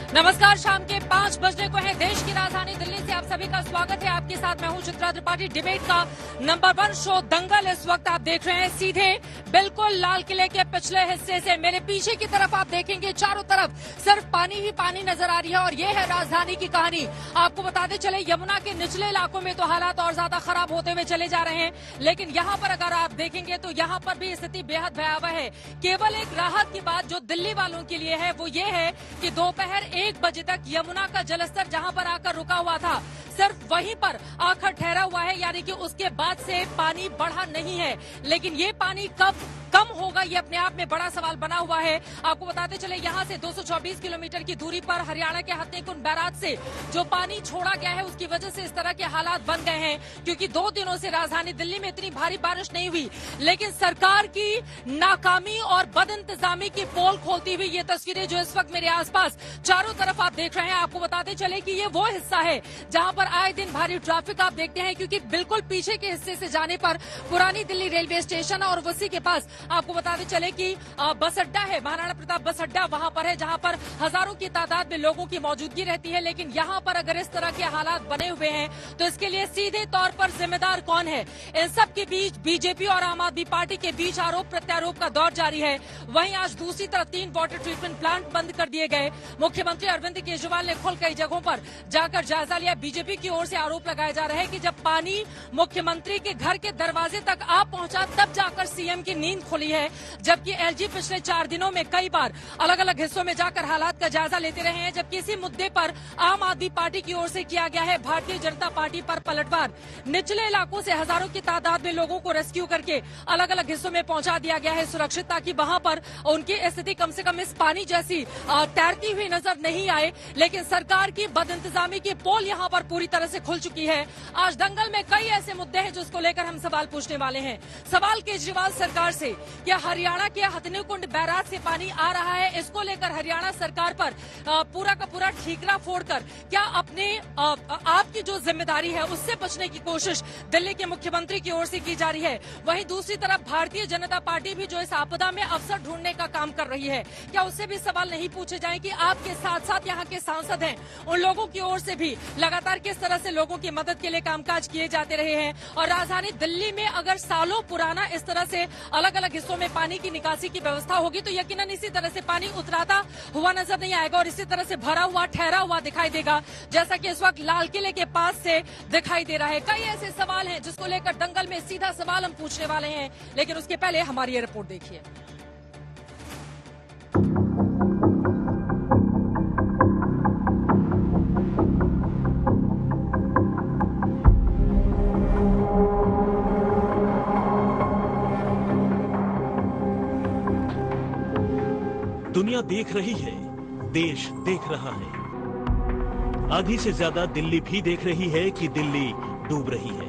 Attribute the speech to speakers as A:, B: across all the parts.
A: नमस्कार, शाम के 5 बजने को है। देश की राजधानी दिल्ली से आप सभी का स्वागत है। आपके साथ मैं हूं चित्रा त्रिपाठी। डिबेट का नंबर 1 शो दंगल इस वक्त आप देख रहे हैं सीधे बिल्कुल लाल किले के पिछले हिस्से से। मेरे पीछे की तरफ आप देखेंगे चारों तरफ सिर्फ पानी ही पानी नजर आ रही है और ये है राजधानी की कहानी। आपको बताते चले यमुना के निचले इलाकों में तो हालात और ज्यादा खराब होते हुए चले जा रहे हैं, लेकिन यहाँ पर अगर आप देखेंगे तो यहाँ पर भी स्थिति बेहद भयावह है। केवल एक राहत की बात जो दिल्ली वालों के लिए है वो ये है कि दोपहर 1 बजे तक यमुना का जलस्तर जहां पर आकर रुका हुआ था सिर्फ वहीं पर आकर ठहरा हुआ है, यानी कि उसके बाद से पानी बढ़ा नहीं है। लेकिन ये पानी कब कम होगा ये अपने आप में बड़ा सवाल बना हुआ है। आपको बताते चले यहाँ से 224 किलोमीटर की दूरी पर हरियाणा के हथनीकुंड बैराज से जो पानी छोड़ा गया है उसकी वजह से इस तरह के हालात बन गए हैं, क्योंकि 2 दिनों से राजधानी दिल्ली में इतनी भारी बारिश नहीं हुई। लेकिन सरकार की नाकामी और बदइंतजामी की पोल खोलती हुई ये तस्वीरें जो इस वक्त मेरे आसपास चारों तरफ आप देख रहे हैं, आपको बताते चले कि ये वो हिस्सा है जहां पर आए दिन भारी ट्रैफिक आप देखते हैं, क्योंकि बिल्कुल पीछे के हिस्से से जाने पर पुरानी दिल्ली रेलवे स्टेशन और उसी के पास आपको बताते चले कि बस अड्डा है, महाराणा प्रताप बस अड्डा वहां पर है, जहां पर हजारों की तादाद में लोगों की मौजूदगी रहती है। लेकिन यहां पर अगर इस तरह के हालात बने हुए हैं तो इसके लिए सीधे तौर पर जिम्मेदार कौन है? इन सब के बीच बीजेपी और आम आदमी पार्टी के बीच आरोप प्रत्यारोप का दौर जारी है। वहीं आज दूसरी तरफ 3 वाटर ट्रीटमेंट प्लांट बंद कर दिए गए। मुख्यमंत्री अरविंद केजरीवाल ने खुद कई जगहों पर जाकर जायजा लिया। बीजेपी की ओर से आरोप लगाया जा रहा है कि जब पानी मुख्यमंत्री के घर के दरवाजे तक आ पहुंचा तब जाकर सीएम की नींद खुली है, जबकि एलजी पिछले 4 दिनों में कई बार अलग अलग हिस्सों में जाकर हालात का जायजा लेते रहे हैं। जबकि इसी मुद्दे पर आम आदमी पार्टी की ओर से किया गया है भारतीय जनता पार्टी पर पलटवार। निचले इलाकों से हजारों की तादाद में लोगों को रेस्क्यू करके अलग अलग हिस्सों में पहुंचा दिया गया है सुरक्षित, ताकि वहां पर उनकी स्थिति कम से कम इस पानी जैसी तैरती हुई नजर नहीं आए। लेकिन सरकार की बदइंतजामी की पोल यहां पर पूरी तरह से खुल चुकी है। आज दंगल में कई ऐसे मुद्दे हैं जिसको लेकर हम सवाल पूछने वाले हैं। सवाल केजरीवाल सरकार से, क्या हरियाणा के हथनीकुंड बैराज से पानी आ रहा है? इसको लेकर हरियाणा सरकार पर पूरा का पूरा ठीकरा फोड़कर क्या अपने आपकी जो जिम्मेदारी है उससे बचने की कोशिश दिल्ली के मुख्यमंत्री की ओर से की जा रही है। वहीं दूसरी तरफ भारतीय जनता पार्टी भी जो इस आपदा में अवसर ढूंढने का काम कर रही है, क्या उससे भी सवाल नहीं पूछे जाएं कि आपके साथ साथ यहाँ के सांसद हैं, उन लोगों की ओर से भी लगातार किस तरह से लोगों की मदद के लिए कामकाज किए जाते रहे हैं? और राजधानी दिल्ली में अगर सालों पुराना इस तरह से अलग अलग हिस्सों में पानी की निकासी की व्यवस्था होगी तो यकीनन इसी तरह से पानी उतराता हुआ नजर नहीं आएगा और इसी तरह से भरा हुआ ठहरा हुआ दिखाई देगा, जैसा कि इस वक्त लाल किले के पास से दिखाई दे रहा है। कई ऐसे सवाल हैं जिसको लेकर दंगल में सीधा सवाल हम पूछने वाले हैं, लेकिन उसके पहले हमारी ये रिपोर्ट देखिए।
B: दुनिया देख रही है, देश देख रहा है। आधी से ज्यादा दिल्ली भी देख रही है कि दिल्ली डूब रही है।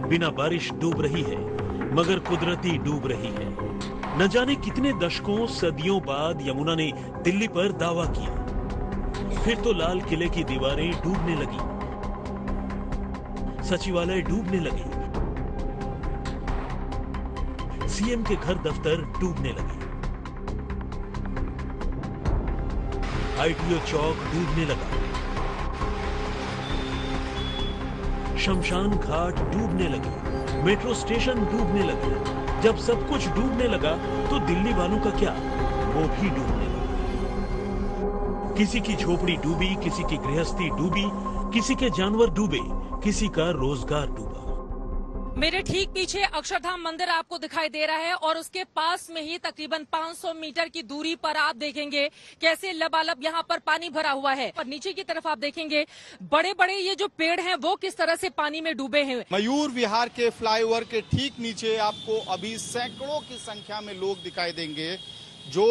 B: बिना बारिश डूब रही है, मगर कुदरती डूब रही है। न जाने कितने दशकों सदियों बाद यमुना ने दिल्ली पर दावा किया। फिर तो लाल किले की दीवारें डूबने लगी, सचिवालय डूबने लगे, सीएम के घर दफ्तर डूबने लगे, आईटीओ चौक डूबने लगा, शमशान घाट डूबने लगे, मेट्रो स्टेशन डूबने लगे। जब सब कुछ डूबने लगा तो दिल्ली वालों का क्या, वो भी डूबने लगा। किसी की झोपड़ी डूबी, किसी की गृहस्थी डूबी, किसी के जानवर डूबे, किसी का रोजगार डूबा।
A: मेरे ठीक पीछे अक्षरधाम मंदिर आपको दिखाई दे रहा है और उसके पास में ही तकरीबन 500 मीटर की दूरी पर आप देखेंगे कैसे लबालब यहाँ पर पानी भरा हुआ है। और नीचे की तरफ आप देखेंगे बड़े बड़े ये जो पेड़ हैं वो किस तरह से पानी में डूबे हैं।
C: मयूर विहार के फ्लाईओवर के ठीक नीचे आपको अभी सैकड़ों की संख्या में लोग दिखाई देंगे जो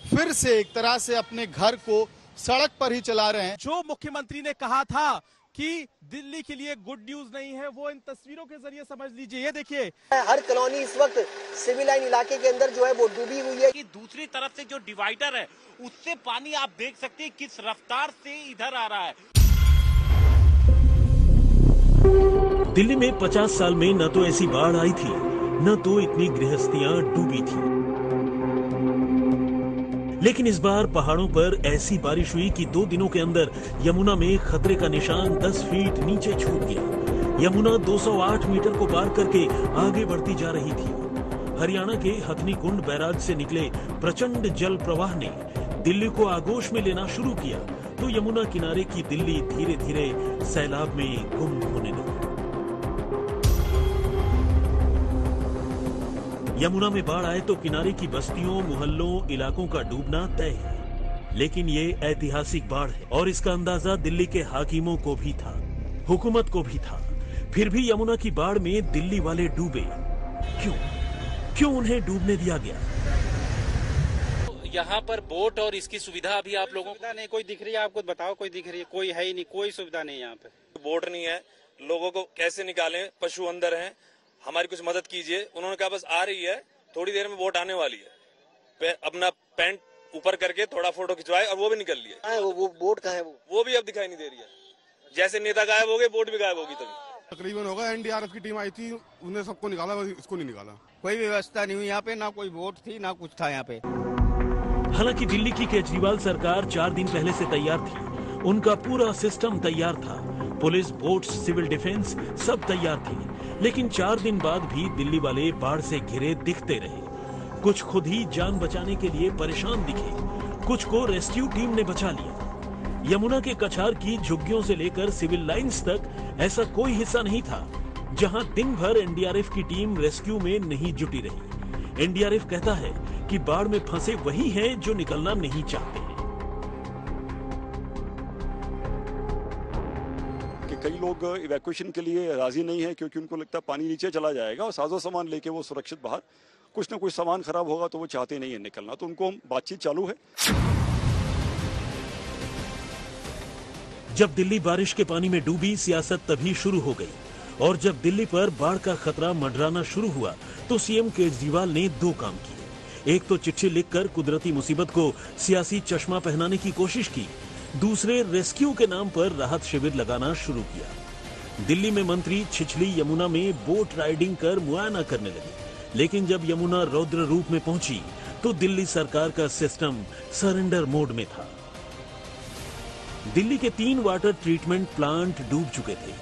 C: फिर से एक तरह से अपने घर को सड़क पर ही चला रहे हैं।
D: जो मुख्यमंत्री ने कहा था कि दिल्ली के लिए गुड न्यूज नहीं है, वो इन तस्वीरों के जरिए समझ लीजिए। ये देखिए,
E: हर कॉलोनी इस वक्त सिविल लाइन इलाके के अंदर जो है वो डूबी हुई है।
F: कि दूसरी तरफ से जो डिवाइडर है उससे पानी आप देख सकते हैं किस रफ्तार से इधर आ रहा है।
B: दिल्ली में 50 साल में न तो ऐसी बाढ़ आई थी, न तो इतनी गृहस्थियां डूबी थी। लेकिन इस बार पहाड़ों पर ऐसी बारिश हुई कि 2 दिनों के अंदर यमुना में खतरे का निशान 10 फीट नीचे छूट गया। यमुना 208 मीटर को पार करके आगे बढ़ती जा रही थी। हरियाणा के हथनी कुंड बैराज से निकले प्रचंड जल प्रवाह ने दिल्ली को आगोश में लेना शुरू किया तो यमुना किनारे की दिल्ली धीरे धीरे सैलाब में गुम होने लगी। यमुना में बाढ़ आए तो किनारे की बस्तियों, मोहल्लों, इलाकों का डूबना तय है। लेकिन ये ऐतिहासिक बाढ़ है और इसका अंदाजा दिल्ली के हाकिमों को भी था, हुकूमत को भी था। फिर भी यमुना की बाढ़ में दिल्ली वाले डूबे। क्यों उन्हें डूबने दिया गया?
F: यहाँ पर बोट और इसकी सुविधा अभी आप लोगों को
G: नहीं कोई दिख रही है? आपको बताओ कोई दिख रही है? कोई है ही नहीं, कोई सुविधा नहीं यहाँ पे।
H: बोट नहीं है, लोगों को कैसे निकालें? पशु अंदर हैं, हमारी कुछ मदद कीजिए। उन्होंने कहा बस आ रही है, थोड़ी देर में बोट आने वाली है। अपना पैंट ऊपर करके थोड़ा फोटो खिंचवाए और वो भी निकल लिए।
E: वो बोट कहाँ है? वो
H: भी अब दिखाई नहीं दे रही है। जैसे नेता गायब हो गए, बोट भी गायब होगी। तभी
I: तकरीबन होगा, एनडीआरएफ की टीम आई थी, उन्हें सबको निकाला, इसको नहीं निकाला।
G: कोई व्यवस्था नहीं हुई यहाँ पे, ना कोई बोट थी ना कुछ था यहाँ पे।
B: हालांकि दिल्ली की केजरीवाल सरकार 4 दिन पहले से तैयार थी। उनका पूरा सिस्टम तैयार था, पुलिस, बोट्स, सिविल डिफेंस सब तैयार थे। लेकिन 4 दिन बाद भी दिल्ली वाले बाढ़ से घिरे दिखते रहे। कुछ खुद ही जान बचाने के लिए परेशान दिखे, कुछ को रेस्क्यू टीम ने बचा लिया। यमुना के कछार की झुग्गियों से लेकर सिविल लाइंस तक ऐसा कोई हिस्सा नहीं था जहां दिन भर एनडीआरएफ की टीम रेस्क्यू में नहीं जुटी रही। एनडीआरएफ कहता है कि बाढ़ में फंसे वही हैं जो निकलना नहीं चाहते हैं।
J: कि कई लोग इवैक्यूएशन के लिए राजी नहीं है क्योंकि उनको लगता है पानी नीचे चला जाएगा और साजो सामान लेके वो सुरक्षित बाहर, कुछ ना कुछ सामान खराब होगा तो वो चाहते नहीं है निकलना। तो उनको बातचीत चालू है।
B: जब दिल्ली बारिश के पानी में डूबी, सियासत तभी शुरू हो गई। और जब दिल्ली पर बाढ़ का खतरा मंडराना शुरू हुआ तो सीएम केजरीवाल ने 2 काम किए। एक तो चिट्ठी लिखकर कुदरती मुसीबत को सियासी चश्मा पहनाने की कोशिश की, दूसरे रेस्क्यू के नाम पर राहत शिविर लगाना शुरू किया। दिल्ली में मंत्री छिछली यमुना में बोट राइडिंग कर मुआयना करने लगे। लेकिन जब यमुना रौद्र रूप में पहुंची तो दिल्ली सरकार का सिस्टम सरेंडर मोड में था। दिल्ली के 3 वाटर ट्रीटमेंट प्लांट डूब चुके थे।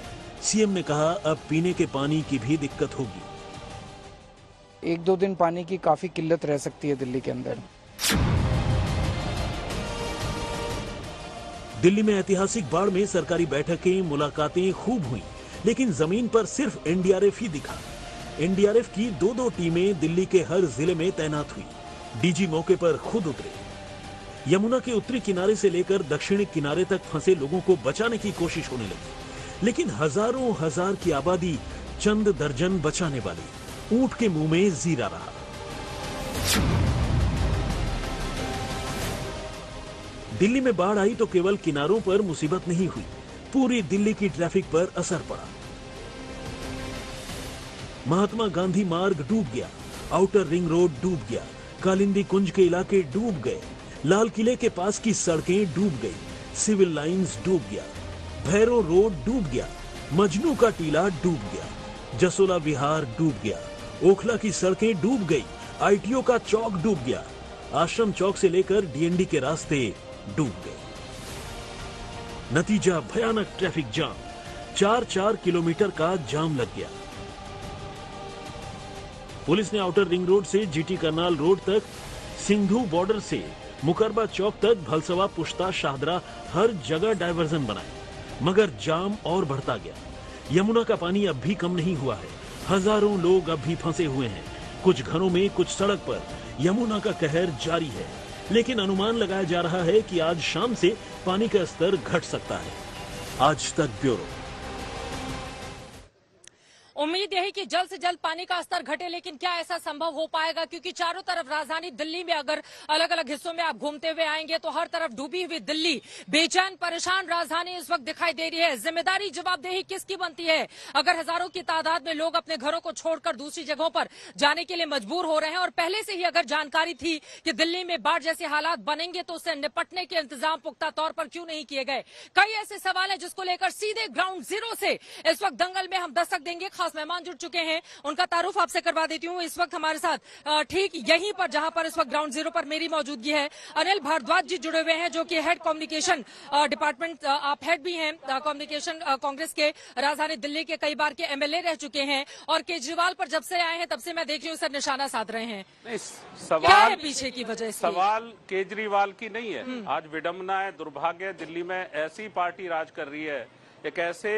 B: सीएम ने कहा अब पीने के पानी की भी दिक्कत होगी।
K: 1-2 दिन पानी की काफी किल्लत रह सकती है दिल्ली के अंदर।
B: दिल्ली में ऐतिहासिक बाढ़ में सरकारी बैठकें, मुलाकातें खूब हुई, लेकिन जमीन पर सिर्फ एनडीआरएफ ही दिखा। एनडीआरएफ की 2-2 टीमें दिल्ली के हर जिले में तैनात हुई। डीजी मौके पर खुद उतरे। यमुना के उत्तरी किनारे से लेकर दक्षिणी किनारे तक फंसे लोगों को बचाने की कोशिश होने लगी। लेकिन हजारों हजार की आबादी चंद दर्जन बचाने वाली ऊंट के मुंह में जीरा रहा। दिल्ली में बाढ़ आई तो केवल किनारों पर मुसीबत नहीं हुई, पूरी दिल्ली की ट्रैफिक पर असर पड़ा। महात्मा गांधी मार्ग डूब गया, आउटर रिंग रोड डूब गया, कालिंदी कुंज के इलाके डूब गए, लाल किले के पास की सड़कें डूब गई, सिविल लाइंस डूब गया, भैरव रोड डूब गया, मजनू का टीला डूब गया, जसोला विहार डूब गया, ओखला की सड़कें डूब गई, आईटीओ का चौक डूब गया, आश्रम चौक से लेकर डीएनडी के रास्ते डूब गए। नतीजा भयानक ट्रैफिक जाम, 4-4 किलोमीटर का जाम लग गया। पुलिस ने आउटर रिंग रोड से जीटी करनाल रोड तक, सिंधु बॉर्डर से मुकरबा चौक तक, भलसवा, पुश्ता, शाहदरा हर जगह डायवर्जन बनाए, मगर जाम और बढ़ता गया। यमुना का पानी अब भी कम नहीं हुआ है, हजारों लोग अब भी फंसे हुए हैं। कुछ घरों में, कुछ सड़क पर यमुना का कहर जारी है। लेकिन अनुमान लगाया जा रहा है कि आज शाम से पानी का स्तर घट सकता है। आज तक ब्यूरो।
A: उम्मीद यही कि जल्द से जल्द पानी का स्तर घटे, लेकिन क्या ऐसा संभव हो पाएगा? क्योंकि चारों तरफ राजधानी दिल्ली में अगर अलग अलग हिस्सों में आप घूमते हुए आएंगे तो हर तरफ डूबी हुई दिल्ली, बेचैन परेशान राजधानी इस वक्त दिखाई दे रही है। जिम्मेदारी, जवाबदेही किसकी बनती है अगर हजारों की तादाद में लोग अपने घरों को छोड़कर दूसरी जगहों पर जाने के लिए मजबूर हो रहे हैं? और पहले से ही अगर जानकारी थी कि दिल्ली में बाढ़ जैसे हालात बनेंगे तो उससे निपटने के इंतजाम पुख्ता तौर पर क्यों नहीं किए गए? कई ऐसे सवाल हैं जिसको लेकर सीधे ग्राउंड जीरो से इस वक्त दंगल में हम दस्तक देंगे। खास मेहमान जुड़ चुके हैं, उनका तारुफ आपसे करवा देती हूँ। इस वक्त हमारे साथ ठीक यहीं पर जहां पर इस वक्त ग्राउंड जीरो पर मेरी मौजूदगी है, अनिल भारद्वाज जी जुड़े हुए हैं, जो कि हेड कम्युनिकेशन डिपार्टमेंट, आप हेड भी हैं कम्युनिकेशन कांग्रेस के, राजधानी दिल्ली के कई बार के एमएलए रह चुके हैं और केजरीवाल पर जब से आए हैं तब से मैं देख रही हूँ सर निशाना साध रहे हैं। क्या है पीछे की वजह?
L: सवाल केजरीवाल की नहीं है। आज विडंबना है, दुर्भाग्य है, दिल्ली में ऐसी पार्टी राज कर रही है, एक ऐसे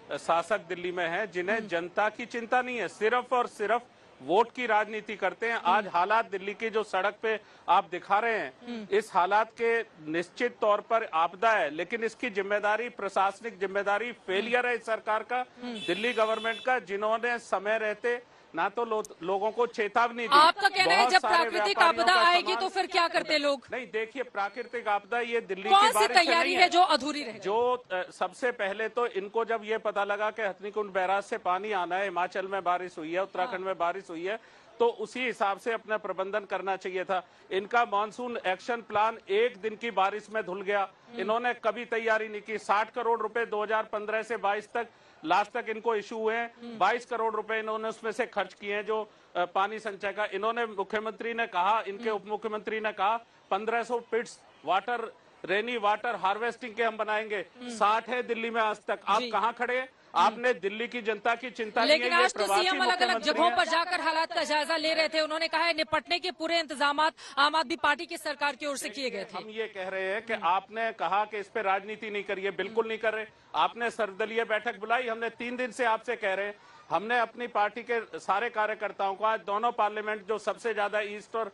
L: शासक दिल्ली में है जिन्हें जनता की चिंता नहीं है, सिर्फ और सिर्फ वोट की राजनीति करते हैं। आज हालात दिल्ली की जो सड़क पे आप दिखा रहे हैं, इस हालात के निश्चित तौर पर आपदा है, लेकिन इसकी जिम्मेदारी, प्रशासनिक जिम्मेदारी, फेलियर है इस सरकार का, दिल्ली गवर्नमेंट का, जिन्होंने समय रहते ना तो लोगों को चेतावनी दी।
A: आपका कहना है जब प्राकृतिक आपदा आएगी तो फिर क्या करते लोग?
L: नहीं, देखिए, प्राकृतिक आपदा ये दिल्ली
A: कौन
L: की
A: सी
L: बारिश
A: तैयारी है जो अधूरी रह गई?
L: जो सबसे पहले तो इनको जब ये पता लगा कि हथनीकुंड बैराज से पानी आना है, हिमाचल में बारिश हुई है, उत्तराखंड में बारिश हुई है, तो उसी हिसाब से अपना प्रबंधन करना चाहिए था। इनका मानसून एक्शन प्लान एक दिन की बारिश में धुल गया। इन्होंने कभी तैयारी नहीं की। 60 करोड़ रुपए 2015 से 22 तक लास्ट तक इनको इशू हुए हैं। 22 करोड़ रुपए इन्होंने उसमें से खर्च किए हैं जो पानी संचय का। इन्होंने, मुख्यमंत्री ने कहा, इनके उप मुख्यमंत्री ने कहा 1500 पिट्स वाटर, रेनी वाटर हार्वेस्टिंग के हम बनाएंगे। 60 है दिल्ली में आज तक। आप कहाँ खड़े हैं? आपने दिल्ली की जनता की चिंता नहीं है।
A: लेकिन आज तो सीएम अलग अलग जगहों पर जाकर हालात का जायजा ले रहे थे। उन्होंने कहा है निपटने के पूरे इंतजाम आम आदमी पार्टी की सरकार की ओर से किए गए थे।
L: हम ये कह रहे हैं कि आपने कहा कि इस पे राजनीति नहीं करिए, बिल्कुल नहीं कर रहे। आपने सर्वदलीय बैठक बुलाई, हमने 3 दिन से आपसे कह रहे हैं। हमने अपनी पार्टी के सारे कार्यकर्ताओं को, आज दोनों पार्लियामेंट जो सबसे ज्यादा ईस्ट और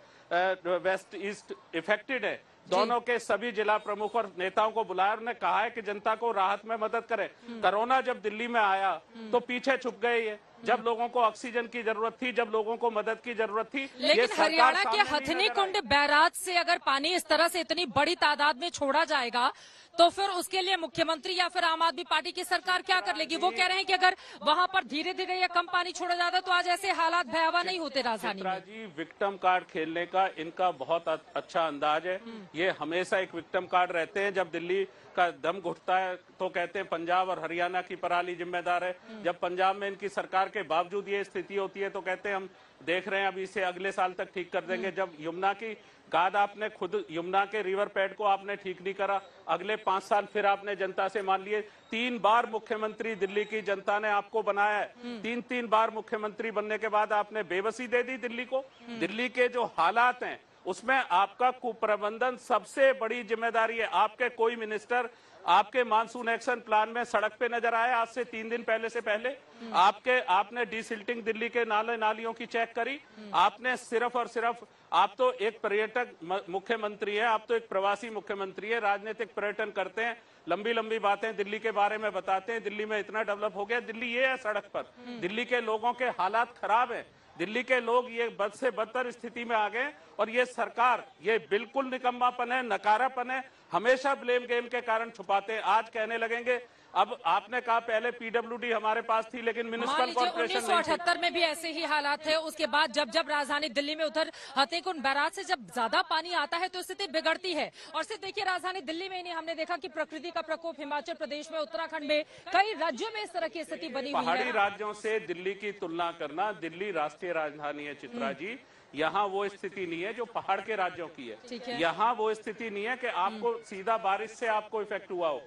L: वेस्ट ईस्ट इफेक्टेड है, दोनों के सभी जिला प्रमुख और नेताओं को बुलाया, उन्होंने कहा है कि जनता को राहत में मदद करें। कोरोना जब दिल्ली में आया तो पीछे छुप गए ये, जब लोगों को ऑक्सीजन की जरूरत थी, जब लोगों को मदद की जरूरत थी।
A: लेकिन हरियाणा के हथनीकुंड बैराज से अगर पानी इस तरह से इतनी बड़ी तादाद में छोड़ा जाएगा तो फिर उसके लिए मुख्यमंत्री या फिर आम आदमी पार्टी की सरकार क्या कर लेगी? वो कह रहे हैं कि अगर वहां पर धीरे धीरे या कम पानी छोड़ा जाता तो आज ऐसे हालात भयावह नहीं होते राजधानी में।
L: जी, विक्टिम कार्ड खेलने का इनका बहुत अच्छा अंदाज है। ये हमेशा एक विक्टिम कार्ड रहते हैं। जब दिल्ली का दम घुटता है तो कहते हैं पंजाब और हरियाणा की पराली जिम्मेदार है। जब पंजाब में इनकी सरकार के बावजूद ये स्थिति होती है तो कहते हैं हम देख रहे हैं, अभी इसे अगले साल तक ठीक कर देंगे। जब यमुना की गाद आपने खुद, यमुना के रिवर पैड को आपने ठीक नहीं करा, अगले 5 साल फिर आपने जनता से मान लिए। 3 बार मुख्यमंत्री दिल्ली की जनता ने आपको बनाया है। 3 बार मुख्यमंत्री बनने के बाद आपने बेबसी दे दी दिल्ली को। दिल्ली के जो हालात हैं उसमें आपका कुप्रबंधन सबसे बड़ी जिम्मेदारी है। आपके कोई मिनिस्टर आपके मानसून एक्शन प्लान में सड़क पे नजर आए आज से 3 दिन पहले से पहले? आपने डिसिल्टिंग दिल्ली के नाले नालियों की चेक करी? आपने सिर्फ और सिर्फ, आप तो एक पर्यटक मुख्यमंत्री है, आप तो एक प्रवासी मुख्यमंत्री है, राजनीतिक पर्यटन करते हैं, लंबी लंबी बातें दिल्ली के बारे में बताते हैं, दिल्ली में इतना डेवलप हो गया। दिल्ली ये है सड़क पर, दिल्ली के लोगों के हालात खराब है, दिल्ली के लोग ये बद से बदतर स्थिति में आ गए और ये सरकार, ये बिल्कुल निकम्मापन है, नकारापन है, हमेशा ब्लेम गेम के कारण छुपाते हैं। आज कहने लगेंगे, अब आपने कहा पहले पीडब्ल्यूडी हमारे पास थी लेकिन म्युनिसिपल कॉर्पोरेशन
A: 1978 में भी ऐसे ही हालात थे। उसके बाद जब राजधानी दिल्ली में उधर हथनीकुंड बैराज से जब ज्यादा पानी आता है तो स्थिति बिगड़ती है। और सिर्फ देखिए राजधानी दिल्ली में ही नहीं, हमने देखा कि प्रकृति का प्रकोप हिमाचल प्रदेश में, उत्तराखंड में, कई राज्यों में इस तरह की स्थिति बनी हुई है।
L: पहाड़ी राज्यों से दिल्ली की तुलना करना, दिल्ली राष्ट्रीय राजधानी है चित्रा जी, यहाँ वो स्थिति नहीं है जो पहाड़ के राज्यों की है। यहाँ वो स्थिति नहीं है कि आपको सीधा बारिश से आपको इफेक्ट हुआ हो।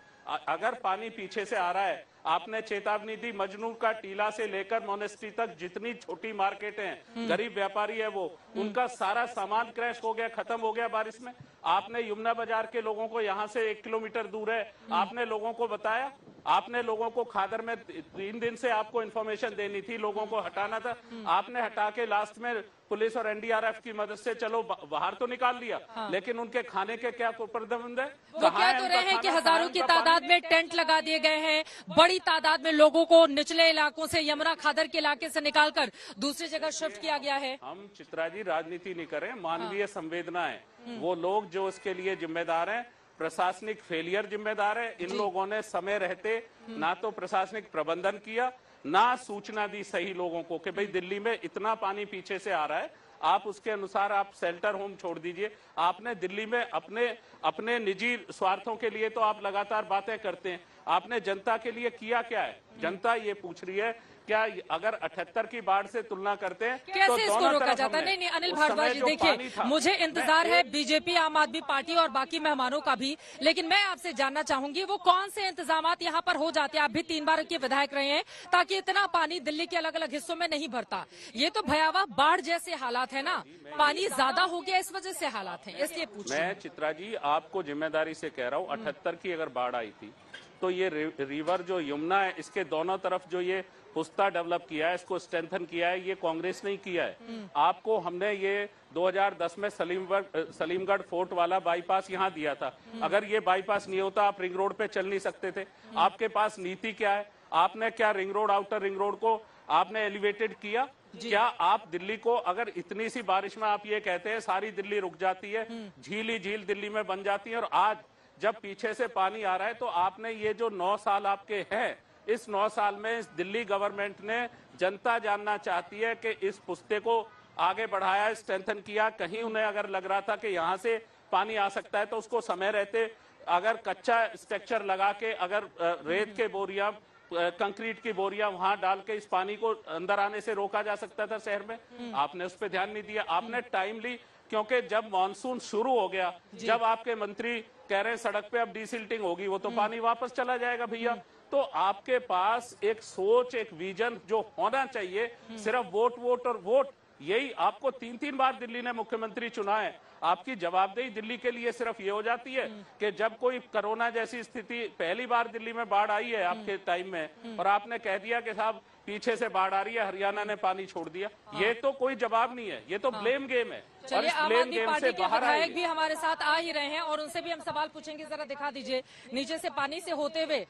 L: अगर पानी पीछे से आ रहा है, आपने चेतावनी दी, मजनू का टीला से लेकर मोनेस्ट्री तक जितनी छोटी मार्केट हैं, गरीब व्यापारी है वो, उनका सारा सामान क्रैश हो गया, खत्म हो गया बारिश में। आपने यमुना बाजार के लोगों को, यहाँ से 1 किलोमीटर दूर है, आपने लोगों को बताया, आपने लोगों को खादर में 3 दिन से आपको इन्फॉर्मेशन देनी थी, लोगों को हटाना था, आपने हटा के लास्ट में पुलिस और एनडीआरएफ की मदद से चलो बाहर तो निकाल लिया। लेकिन उनके खाने के क्या प्रबंध है?
A: वो कह तो रहे हैं कि हजारों की तादाद में टेंट लगा दिए गए हैं, बड़ी तादाद में लोगों को निचले इलाकों से, यमुना खादर के इलाके से निकालकर दूसरी जगह शिफ्ट किया गया है।
L: हम चित्रा जी राजनीति नहीं करें, मानवीय संवेदना है। वो लोग जो इसके लिए जिम्मेदार हैं, प्रशासनिक फेलियर जिम्मेदार है। इन लोगों ने समय रहते ना तो प्रशासनिक प्रबंधन किया, ना सूचना दी सही लोगों को कि भाई दिल्ली में इतना पानी पीछे से आ रहा है, आप उसके अनुसार आप शेल्टर होम छोड़ दीजिए। आपने दिल्ली में अपने निजी स्वार्थों के लिए तो आप लगातार बातें करते हैं, आपने जनता के लिए किया क्या है? जनता ये पूछ रही है क्या अगर 78 की बाढ़ से तुलना करते हैं
A: कैसे
L: तो
A: इसको रोका जाता? नहीं, अनिल भारद्वाज जी, देखिए मुझे इंतजार है बीजेपी, आम आदमी पार्टी और बाकी मेहमानों का भी, लेकिन मैं आपसे जानना चाहूंगी वो कौन से इंतजामात यहाँ पर हो जाते हैं? आप भी 3 बार के विधायक रहे हैं, ताकि इतना पानी दिल्ली के अलग अलग हिस्सों में नहीं भरता। ये तो भयावह बाढ़ जैसे हालात है ना, पानी ज्यादा हो गया इस वजह से हालात है, इसलिए पूछ रही हूं।
L: मैं चित्रा जी आपको जिम्मेदारी से कह रहा हूँ, 78 की अगर बाढ़ आई थी तो ये रिवर जो यमुना है इसके दोनों तरफ जो ये पुस्ता डेवलप किया है, इसको स्ट्रेंथन किया है, ये कांग्रेस नहीं किया है। आपको हमने ये 2010 में सलीमगढ़ फोर्ट वाला बाईपास यहाँ दिया था। अगर ये बाईपास नहीं होता आप रिंग रोड पे चल नहीं सकते थे। आपके पास नीति क्या है? आपने क्या ring road, outer ring road को आपने एलिवेटेड किया? क्या आप दिल्ली को, अगर इतनी सी बारिश में आप ये कहते हैं सारी दिल्ली रुक जाती है, झील ही झील दिल्ली में बन जाती है, और आज जब पीछे से पानी आ रहा है तो आपने ये जो 9 साल आपके हैं, इस 9 साल में इस दिल्ली गवर्नमेंट ने, जनता जानना चाहती है कि इस पुस्ते को आगे बढ़ाया, स्ट्रेंथन किया। कहीं उन्हें अगर लग रहा था कि यहाँ से पानी आ सकता है तो उसको समय रहते अगर कच्चा स्ट्रक्चर लगा के, अगर रेत के बोरियां, कंक्रीट की बोरियां वहां डाल के इस पानी को अंदर आने से रोका जा सकता था शहर में। आपने उस पर ध्यान नहीं दिया। आपने टाइमली, क्योंकि जब मानसून शुरू हो गया, जब आपके मंत्री कह रहे हैं सड़क पे अब डीसिल्टिंग होगी, वो तो पानी वापस चला जाएगा भैया। तो आपके पास एक सोच, एक विजन जो होना चाहिए, सिर्फ वोट वोट और वोट, यही आपको 3-3 बार दिल्ली ने मुख्यमंत्री चुना है। आपकी जवाबदेही दिल्ली के लिए सिर्फ ये हो जाती है कि जब कोई कोरोना जैसी स्थिति, पहली बार दिल्ली में बाढ़ आई है आपके टाइम में, और आपने कह दिया कि साहब पीछे से बाढ़ आ रही है, हरियाणा ने पानी छोड़ दिया। ये तो कोई जवाब नहीं है, ये तो ब्लेम गेम है।
A: चलिए, आम आदमी पार्टी के विधायक भी हमारे साथ आ ही रहे हैं और उनसे भी हम सवाल पूछेंगे। जरा दिखा दीजिए, नीचे से पानी से होते हुए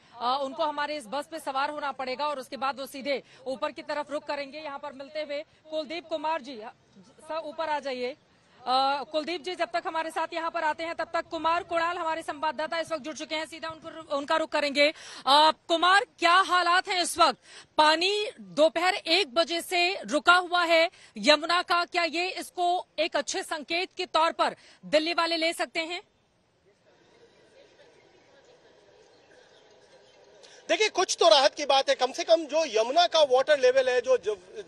A: उनको हमारे इस बस पे सवार होना पड़ेगा और उसके बाद वो सीधे ऊपर की तरफ रुख करेंगे। यहाँ पर मिलते हुए कुलदीप कुमार जी, सर ऊपर आ जाइए। कुलदीप जी जब तक हमारे साथ यहाँ पर आते हैं तब तक कुमार कुणाल हमारे संवाददाता इस वक्त जुड़ चुके हैं, सीधा उनका रुख करेंगे। कुमार, क्या हालात हैं इस वक्त? पानी दोपहर 1 बजे से रुका हुआ है यमुना का, क्या ये इसको एक अच्छे संकेत के तौर पर दिल्ली वाले ले सकते हैं?
E: देखिए, कुछ तो राहत की बात है। कम से कम जो यमुना का वाटर लेवल है, जो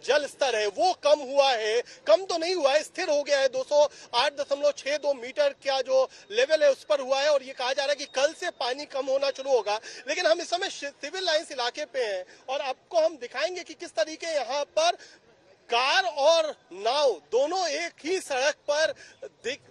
E: जल स्तर है, वो कम हुआ है। कम तो नहीं हुआ है, स्थिर हो गया है। 208.62 मीटर का जो लेवल है उस पर हुआ है, और ये कहा जा रहा है कि कल से पानी कम होना शुरू होगा। लेकिन हम इस समय सिविल लाइंस इलाके पे हैं और आपको हम दिखाएंगे कि किस तरीके यहाँ पर कार और नाव दोनों एक ही सड़क पर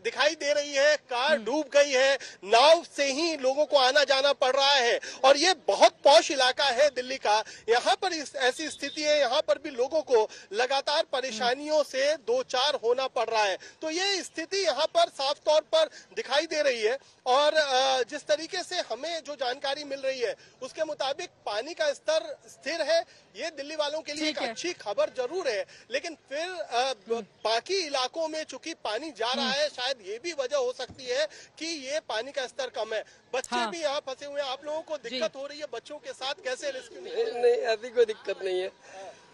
E: दिखाई दे रही है। कार डूब गई है, नाव से ही लोगों को आना जाना पड़ रहा है, और ये बहुत पॉश इलाका है दिल्ली का। यहाँ पर ऐसी स्थिति है, यहाँ पर भी लोगों को लगातार परेशानियों से दो चार होना पड़ रहा है। तो ये स्थिति यहाँ पर साफ तौर पर दिखाई दे रही है, और जिस तरीके से हमें जो जानकारी मिल रही है उसके मुताबिक पानी का स्तर स्थिर है। ये दिल्ली वालों के लिए एक अच्छी खबर जरूर है, लेकिन फिर बाकी इलाकों में चूंकि पानी जा रहा है, शायद ये भी वजह हो सकती है कि ये पानी का स्तर कम है। बच्चे भी यहाँ फंसे हुए हैं। आप लोगों को दिक्कत हो रही है बच्चों के साथ? कैसे रेस्क्यू?
M: नहीं, ऐसी कोई दिक्कत नहीं है।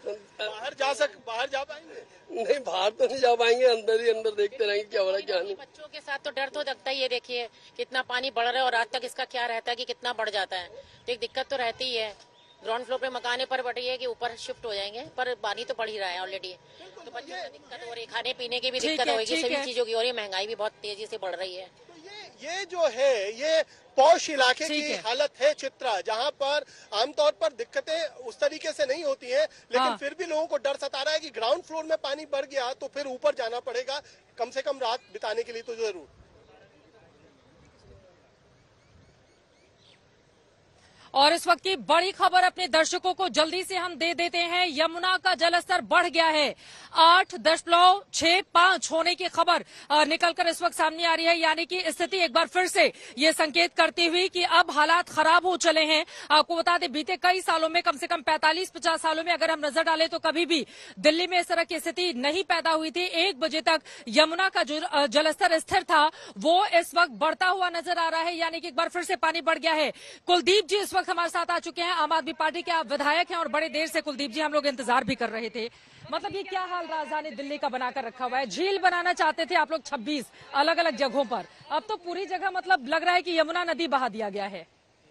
E: बाहर जा पाएंगे?
M: नहीं, बाहर तो नहीं जा पाएंगे, अंदर ही अंदर देखते रहेंगे क्या हो रहा है क्या नहीं।
N: बच्चों के साथ तो डर तो लगता ही है। देखिए कितना पानी बढ़ रहा है, और आज तक इसका क्या रहता है कि कितना बढ़ जाता है, तो एक दिक्कत तो रहती ही है। ग्राउंड फ्लोर पे मकाने पर बढ़ी है कि ऊपर शिफ्ट हो जाएंगे, पर पानी तो बढ़ ही रहा है ऑलरेडी। तो बच्चों को दिक्कत हो रही है, खाने पीने की भी दिक्कत होगी, सभी चीजों की हो रही है। महंगाई भी बहुत तेजी से बढ़ रही है।
E: ये जो है ये पौष इलाके की हालत है चित्रा, जहां पर आमतौर पर दिक्कतें उस तरीके से नहीं होती हैं, लेकिन फिर भी लोगों को डर सता रहा है कि ग्राउंड फ्लोर में पानी बढ़ गया तो फिर ऊपर जाना पड़ेगा कम से कम रात बिताने के लिए तो जरूर।
A: और इस वक्त की बड़ी खबर अपने दर्शकों को जल्दी से हम दे देते हैं। यमुना का जलस्तर बढ़ गया है, 8.65 होने की खबर निकलकर इस वक्त सामने आ रही है। यानी कि स्थिति एक बार फिर से ये संकेत करती हुई कि अब हालात खराब हो चले हैं। आपको बता दें, बीते कई सालों में, कम से कम 45-50 सालों में अगर हम नजर डालें तो कभी भी दिल्ली में इस तरह की स्थिति नहीं पैदा हुई थी। 1 बजे तक यमुना का जो जलस्तर स्थिर था वो इस वक्त बढ़ता हुआ नजर आ रहा है। यानी कि एक बार फिर से पानी बढ़ गया है। कुलदीप जी इस वक्त हमारे साथ आ चुके हैं, आम आदमी पार्टी के आप विधायक हैं, और बड़े देर से कुलदीप जी हम लोग इंतजार भी कर रहे थे। मतलब ये क्या हाल राजधानी दिल्ली का बनाकर रखा हुआ है? झील बनाना चाहते थे आप लोग 26 अलग अलग जगहों पर, अब तो पूरी जगह मतलब लग रहा है कि यमुना नदी बहा दिया गया है।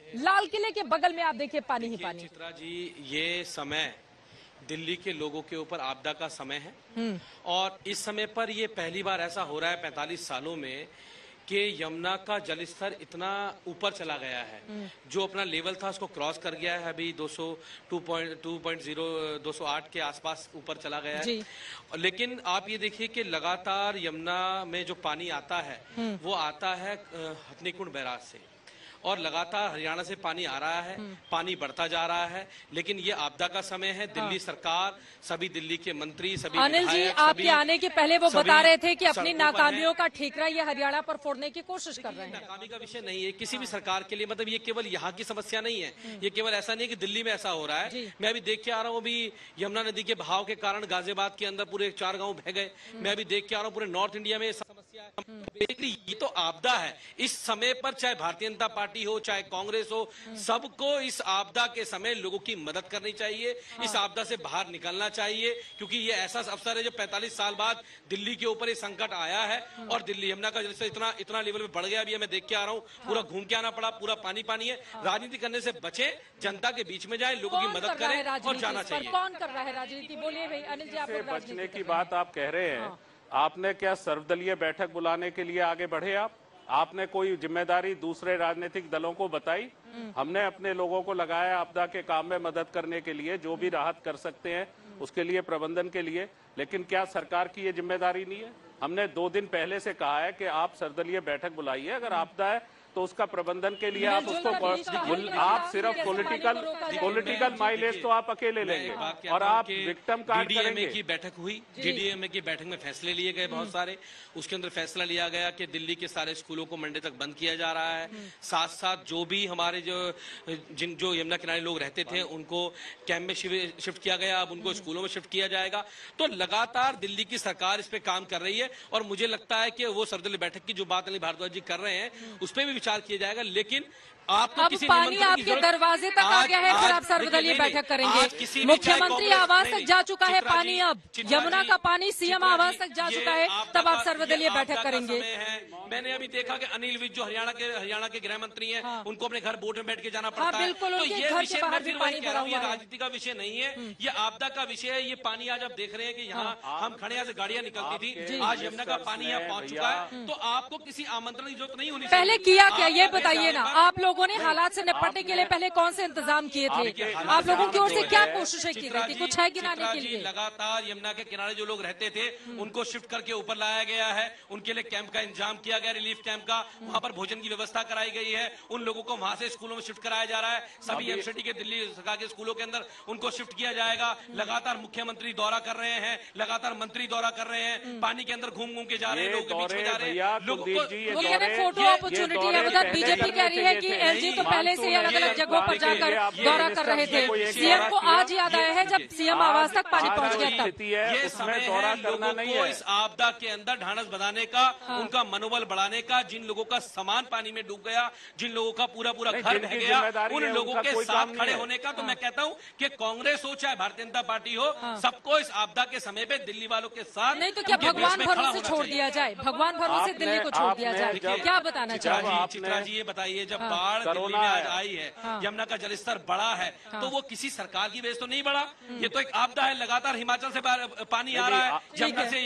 A: लाल किले के बगल में आप देखिए पानी ही पानी।
O: चित्रा जी, ये समय दिल्ली के लोगों के ऊपर आपदा का समय है और इस समय पर ये पहली बार ऐसा हो रहा है 45 सालों में कि यमुना का जलस्तर इतना ऊपर चला गया है। जो अपना लेवल था उसको क्रॉस कर गया है। अभी 208 के आसपास ऊपर चला गया है। लेकिन आप ये देखिए कि लगातार यमुना में जो पानी आता है वो आता है हथनीकुंड बैराज से और लगातार हरियाणा से पानी आ रहा है, पानी बढ़ता जा रहा है। लेकिन ये आपदा का समय है। दिल्ली सरकार, सभी दिल्ली के मंत्री, सभी
A: अनिल जी, आपके आने के पहले वो बता रहे थे कि अपनी नाकामियों का ठीकरा ये हरियाणा पर फोड़ने की कोशिश कर रहे हैं।
O: नाकामी का विषय नहीं है किसी भी सरकार के लिए, मतलब ये केवल यहाँ की समस्या नहीं है। ये केवल ऐसा नहीं है कि दिल्ली में ऐसा हो रहा है। मैं अभी देख के आ रहा हूँ, अभी यमुना नदी के बहाव के कारण गाजियाबाद के अंदर पूरे 4 गाँव बह गए। मैं अभी देख के आ रहा हूँ पूरे नॉर्थ इंडिया में समस्या है। ये तो आपदा है। इस समय पर चाहे भारतीय जनता पार्टी हो, चाहे कांग्रेस हो, सबको इस आपदा के समय लोगों की मदद करनी चाहिए। इस आपदा से बाहर निकलना चाहिए, क्योंकि ये ऐसा अवसर है जो 45 साल बाद दिल्ली के ऊपर ये संकट आया है और दिल्ली यमुना का जलस्तर इतना लेवल में बढ़ गया। अभी मैं देख के आ रहा हूँ, पूरा घूम के आना पड़ा, पूरा पानी पानी है। राजनीति करने से बचे, जनता के बीच में जाए, लोगों की मदद करें और जाना चाहिए।
A: कौन कर रहा है राजनीति? बोलिए भाई अनिल जी, आप
L: बचने की बात आप कह रहे हैं। आपने क्या सर्वदलीय बैठक बुलाने के लिए आगे बढ़े? आपने कोई जिम्मेदारी दूसरे राजनीतिक दलों को बताई? हमने अपने लोगों को लगाया आपदा के काम में मदद करने के लिए, जो भी राहत कर सकते हैं उसके लिए, प्रबंधन के लिए। लेकिन क्या सरकार की ये जिम्मेदारी नहीं है? हमने 2 दिन पहले से कहा है कि आप सर्वदलीय बैठक बुलाइए, अगर आपदा है तो उसका प्रबंधन के लिए आप उसको, आप सिर्फ पॉलिटिकल माइलेज तो आप अकेले लेंगे और आप विक्टिम कार्ड करेंगे।
O: की बैठक हुई, डीडीएमए की बैठक में फैसले लिए गए बहुत सारे। उसके अंदर फैसला लिया गया कि दिल्ली के सारे स्कूलों को मंडे तक बंद किया जा रहा है। साथ साथ जो भी हमारे जो यमुना किनारे लोग रहते थे उनको कैंप में शिफ्ट किया गया, अब उनको स्कूलों में शिफ्ट किया जाएगा। तो लगातार दिल्ली की सरकार इस पे काम कर रही है और मुझे लगता है कि वो सर्वदलीय बैठक की जो बात अनिल भारद्वाज जी कर रहे हैं उस पर भी विचार किया जाएगा। लेकिन आपको
A: अब
O: किसी
A: पानी आपके दरवाजे तक आ गया है, फिर आप सर्वदलीय बैठक करेंगे। मुख्यमंत्री आवास तक जा चुका है पानी, अब यमुना का पानी सीएम आवास तक जा चुका है, तब आप सर्वदलीय बैठक करेंगे।
O: मैंने अभी देखा कि अनिल विज जो हरियाणा के गृह मंत्री हैं, उनको अपने घर बोट में बैठ के जाना पड़ता है।
A: बिल्कुल,
O: तो ये विषय मैं फिर वही कह रहा हूँ, ये राजनीति का विषय नहीं है, ये आपदा का विषय है। ये पानी आज आप देख रहे हैं कि यहाँ हम खड़े, यहाँ से गाड़ियां निकलती थी, आज यमुना का पानी यहाँ पहुंच चुका है। तो आपको किसी आमंत्रण की जरूरत नहीं होनी चाहिए।
A: पहले किया क्या ये बताइए ना, आप लोगों ने हालात से निपटने के लिए पहले कौन से इंतजाम किए थे? आप लोगों की ओर से क्या कोशिशें की गई थी? कुछ है गिनाने के लिए?
O: लगातार यमुना के किनारे जो लोग रहते थे उनको शिफ्ट करके ऊपर लाया गया है। उनके लिए कैंप का इंतजाम किया गया, रिलीफ कैंप का। वहां पर भोजन की व्यवस्था कराई गई है। उन लोगों को वहां से स्कूलों में शिफ्ट कराया जा रहा है। सभी एमसीडी के दिल्ली सरकार के स्कूलों के अंदर उनको शिफ्ट किया जाएगा। लगातार मुख्यमंत्री दौरा कर रहे हैं, लगातार मंत्री दौरा कर रहे हैं, पानी के अंदर घूम घूम के जा रहे हैं, लोग बीच में जा रहे हैं। लोगों को
A: फोटो अपॉर्चुनिटी है। उधर बीजेपी कह रही है कि एलजी तो पहले से अलग अलग जगहों पर जाकर दौरा कर रहे थे। सीएम को आज याद आया है जब सीएम आवास तक पानी पहुंच गया तब।
O: ये समय है लोगों को इस आपदा के अंदर ढांढस बंधाने का, उनका मनोबल बढ़ाने का। जिन लोगों का सामान पानी में डूब गया, जिन लोगों का पूरा घर बह गया, उन लोगों के साथ खड़े होने का। तो मैं कहता हूं कि कांग्रेस हो चाहे भारतीय जनता पार्टी हो, सबको इस आपदा के समय पे दिल्ली वालों के साथ।
A: नहीं तो क्या भगवान भरोसे छोड़ दिया जाए? भगवान भरोसे दिल्ली को छोड़ दिया जाए? क्या बताना चाहिए?
O: चित्रा जी ये बताइए, जब बाढ़ दिल्ली में आज आई है, यमुना का जलस्तर बढ़ा है, तो वो किसी सरकार की वजह तो नहीं बढ़ा। ये तो एक आपदा है। लगातार हिमाचल से पानी आ रहा है, यमुना से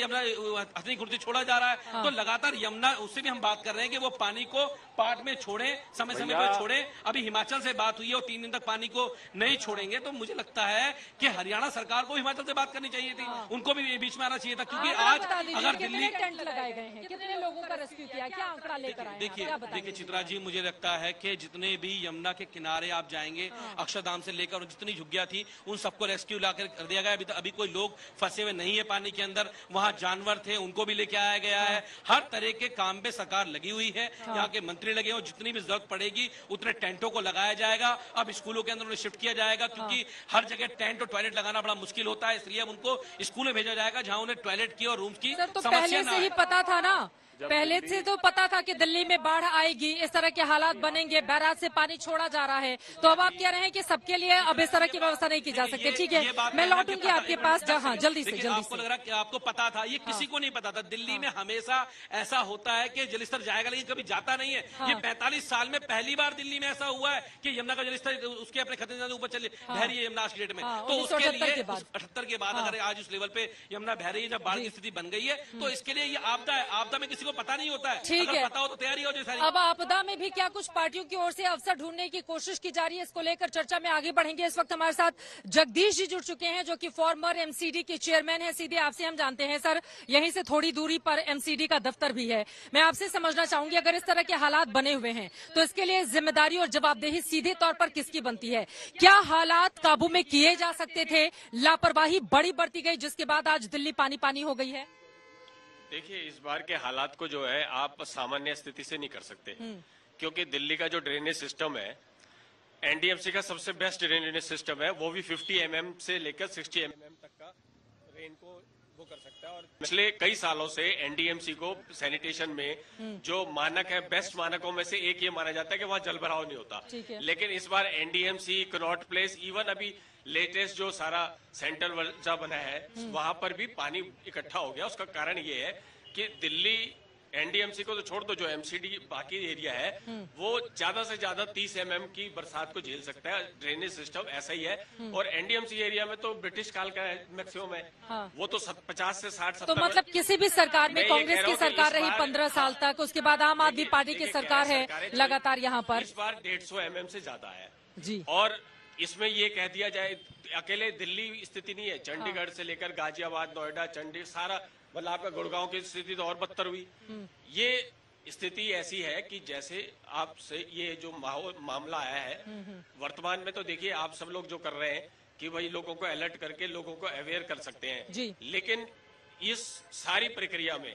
O: हथनीकुंड से छोड़ा जा रहा है। तो लगातार यमुना, उससे भी हम बात कर रहे हैं कि वो पानी को पार्ट में छोड़े, समय समय पर छोड़े। अभी हिमाचल से बात हुई है और 3 दिन तक पानी को नहीं छोड़ेंगे। तो मुझे लगता है कि हरियाणा सरकार को हिमाचल से बात करनी चाहिए थी, उनको भी बीच में आना चाहिए था। क्योंकि आज अगर दिल्ली
A: टेंट लगाए गए हैं, कितने लोगों का रेस्क्यू किया, क्या आंकड़ा लेकर आए?
O: देखिए चित्रा जी, मुझे लगता है कि जितने भी यमुना के किनारे आप जाएंगे, अक्षरधाम से लेकर जितनी झुग्गियां थी उन सबको रेस्क्यू लाकर कर दिया गया। अभी कोई लोग फंसे हुए नहीं है पानी के अंदर। वहां जानवर थे, उनको भी लेके आया गया है। हर तरह के काम पे सरकार लगी हुई है, यहाँ के मंत्री लगे हो। जितनी भी जरूरत पड़ेगी उतने टेंटों को लगाया जाएगा। अब स्कूलों के अंदर उन्हें शिफ्ट किया जाएगा, क्योंकि हर जगह टेंट और टॉयलेट लगाना बड़ा मुश्किल होता है। इसलिए अब उनको स्कूल में भेजा जाएगा जहाँ उन्हें टॉयलेट की और रूम की
A: समस्या। पहले से ही पता था ना पहले से तो पता था कि दिल्ली में बाढ़ आएगी, इस तरह के हालात बनेंगे, बैराज से पानी छोड़ा जा रहा है, तो अब आप कह रहे हैं कि सबके लिए अब इस तरह की व्यवस्था नहीं की जा सकती। ठीक है, मैं लौटूंगी आपके पास। हाँ, जल्दी से।
O: आपको लग रहा है कि आपको पता था, ये किसी को नहीं पता था। दिल्ली में हमेशा ऐसा होता है कि जलस्तर जाएगा, लेकिन कभी जाता नहीं है। ये 45 साल में पहली बार दिल्ली में ऐसा हुआ है कि यमुना का जलस्तर उसके अपने खतरे से ऊपर चले बह रही है यमुना आज की डेट में। तो उसके लिए 78 के बाद अगर आज उस लेवल पे यमुना बह रही है, जब बाढ़ की स्थिति बन गई है, तो इसके लिए ये आपदा है। आपदा में किसी को पता नहीं होता है,
A: ठीक है,
O: पता हो तो तैयारी हो जाए।
A: अब आपदा में भी क्या कुछ पार्टियों की ओर से अवसर ढूंढने की कोशिश की जा रही है, इसको लेकर चर्चा में आगे बढ़ेंगे। इस वक्त हमारे साथ जगदीश जी जुड़ चुके हैं, जो कि फॉर्मर एमसीडी के चेयरमैन हैं। सीधे आपसे हम जानते हैं सर, यहीं से थोड़ी दूरी पर एमसीडी का दफ्तर भी है। मैं आपसे समझना चाहूंगी, अगर इस तरह के हालात बने हुए हैं तो इसके लिए जिम्मेदारी और जवाबदेही सीधे तौर पर किसकी बनती है? क्या हालात काबू में किए जा सकते थे, लापरवाही बड़ी बढ़ती गई, जिसके बाद आज दिल्ली पानी पानी हो गई है?
P: देखिए, इस बार के हालात को जो है आप सामान्य स्थिति से नहीं कर सकते, क्योंकि दिल्ली का जो ड्रेनेज सिस्टम है, एनडीएमसी का सबसे बेस्ट ड्रेनेज सिस्टम है, वो भी 50 mm से लेकर 60 mm तक का रेन को वो कर सकता है। और पिछले कई सालों से एनडीएमसी को सैनिटेशन में जो मानक है, बेस्ट मानकों में से एक ये माना जाता है कि वहाँ जल भराव नहीं होता। लेकिन इस बार एनडीएमसी, कनॉट प्लेस, इवन अभी लेटेस्ट जो सारा सेंटर वर्जा बना है, वहां पर भी पानी इकट्ठा हो गया। उसका कारण ये है कि दिल्ली एनडीएमसी को तो छोड़ दो, जो एमसीडी बाकी एरिया है वो ज्यादा से ज्यादा 30 mm की बरसात को झेल सकता है। ड्रेनेज सिस्टम ऐसा ही है। और एनडीएमसी एरिया में तो ब्रिटिश काल का मैक्सिमम है। वो तो 50 से 60
A: तो मतलब किसी भी सरकार में, कांग्रेस की सरकार रही 15 साल तक, उसके बाद आम आदमी पार्टी की सरकार है लगातार यहाँ पर,
P: इस बार 150 mm से ज्यादा है
A: जी।
P: और इसमें ये कह दिया जाए, अकेले दिल्ली स्थिति नहीं है, चंडीगढ़ से लेकर गाजियाबाद, नोएडा, चंडीगढ़, सारा मतलब आपका गुड़गांव की स्थिति तो और बदतर हुई। ये स्थिति ऐसी है कि जैसे आपसे ये जो मामला आया है वर्तमान में, तो देखिए आप सब लोग जो कर रहे हैं कि भाई लोगों को अलर्ट करके लोगों को अवेयर कर सकते हैं
A: जी।
P: लेकिन इस सारी प्रक्रिया में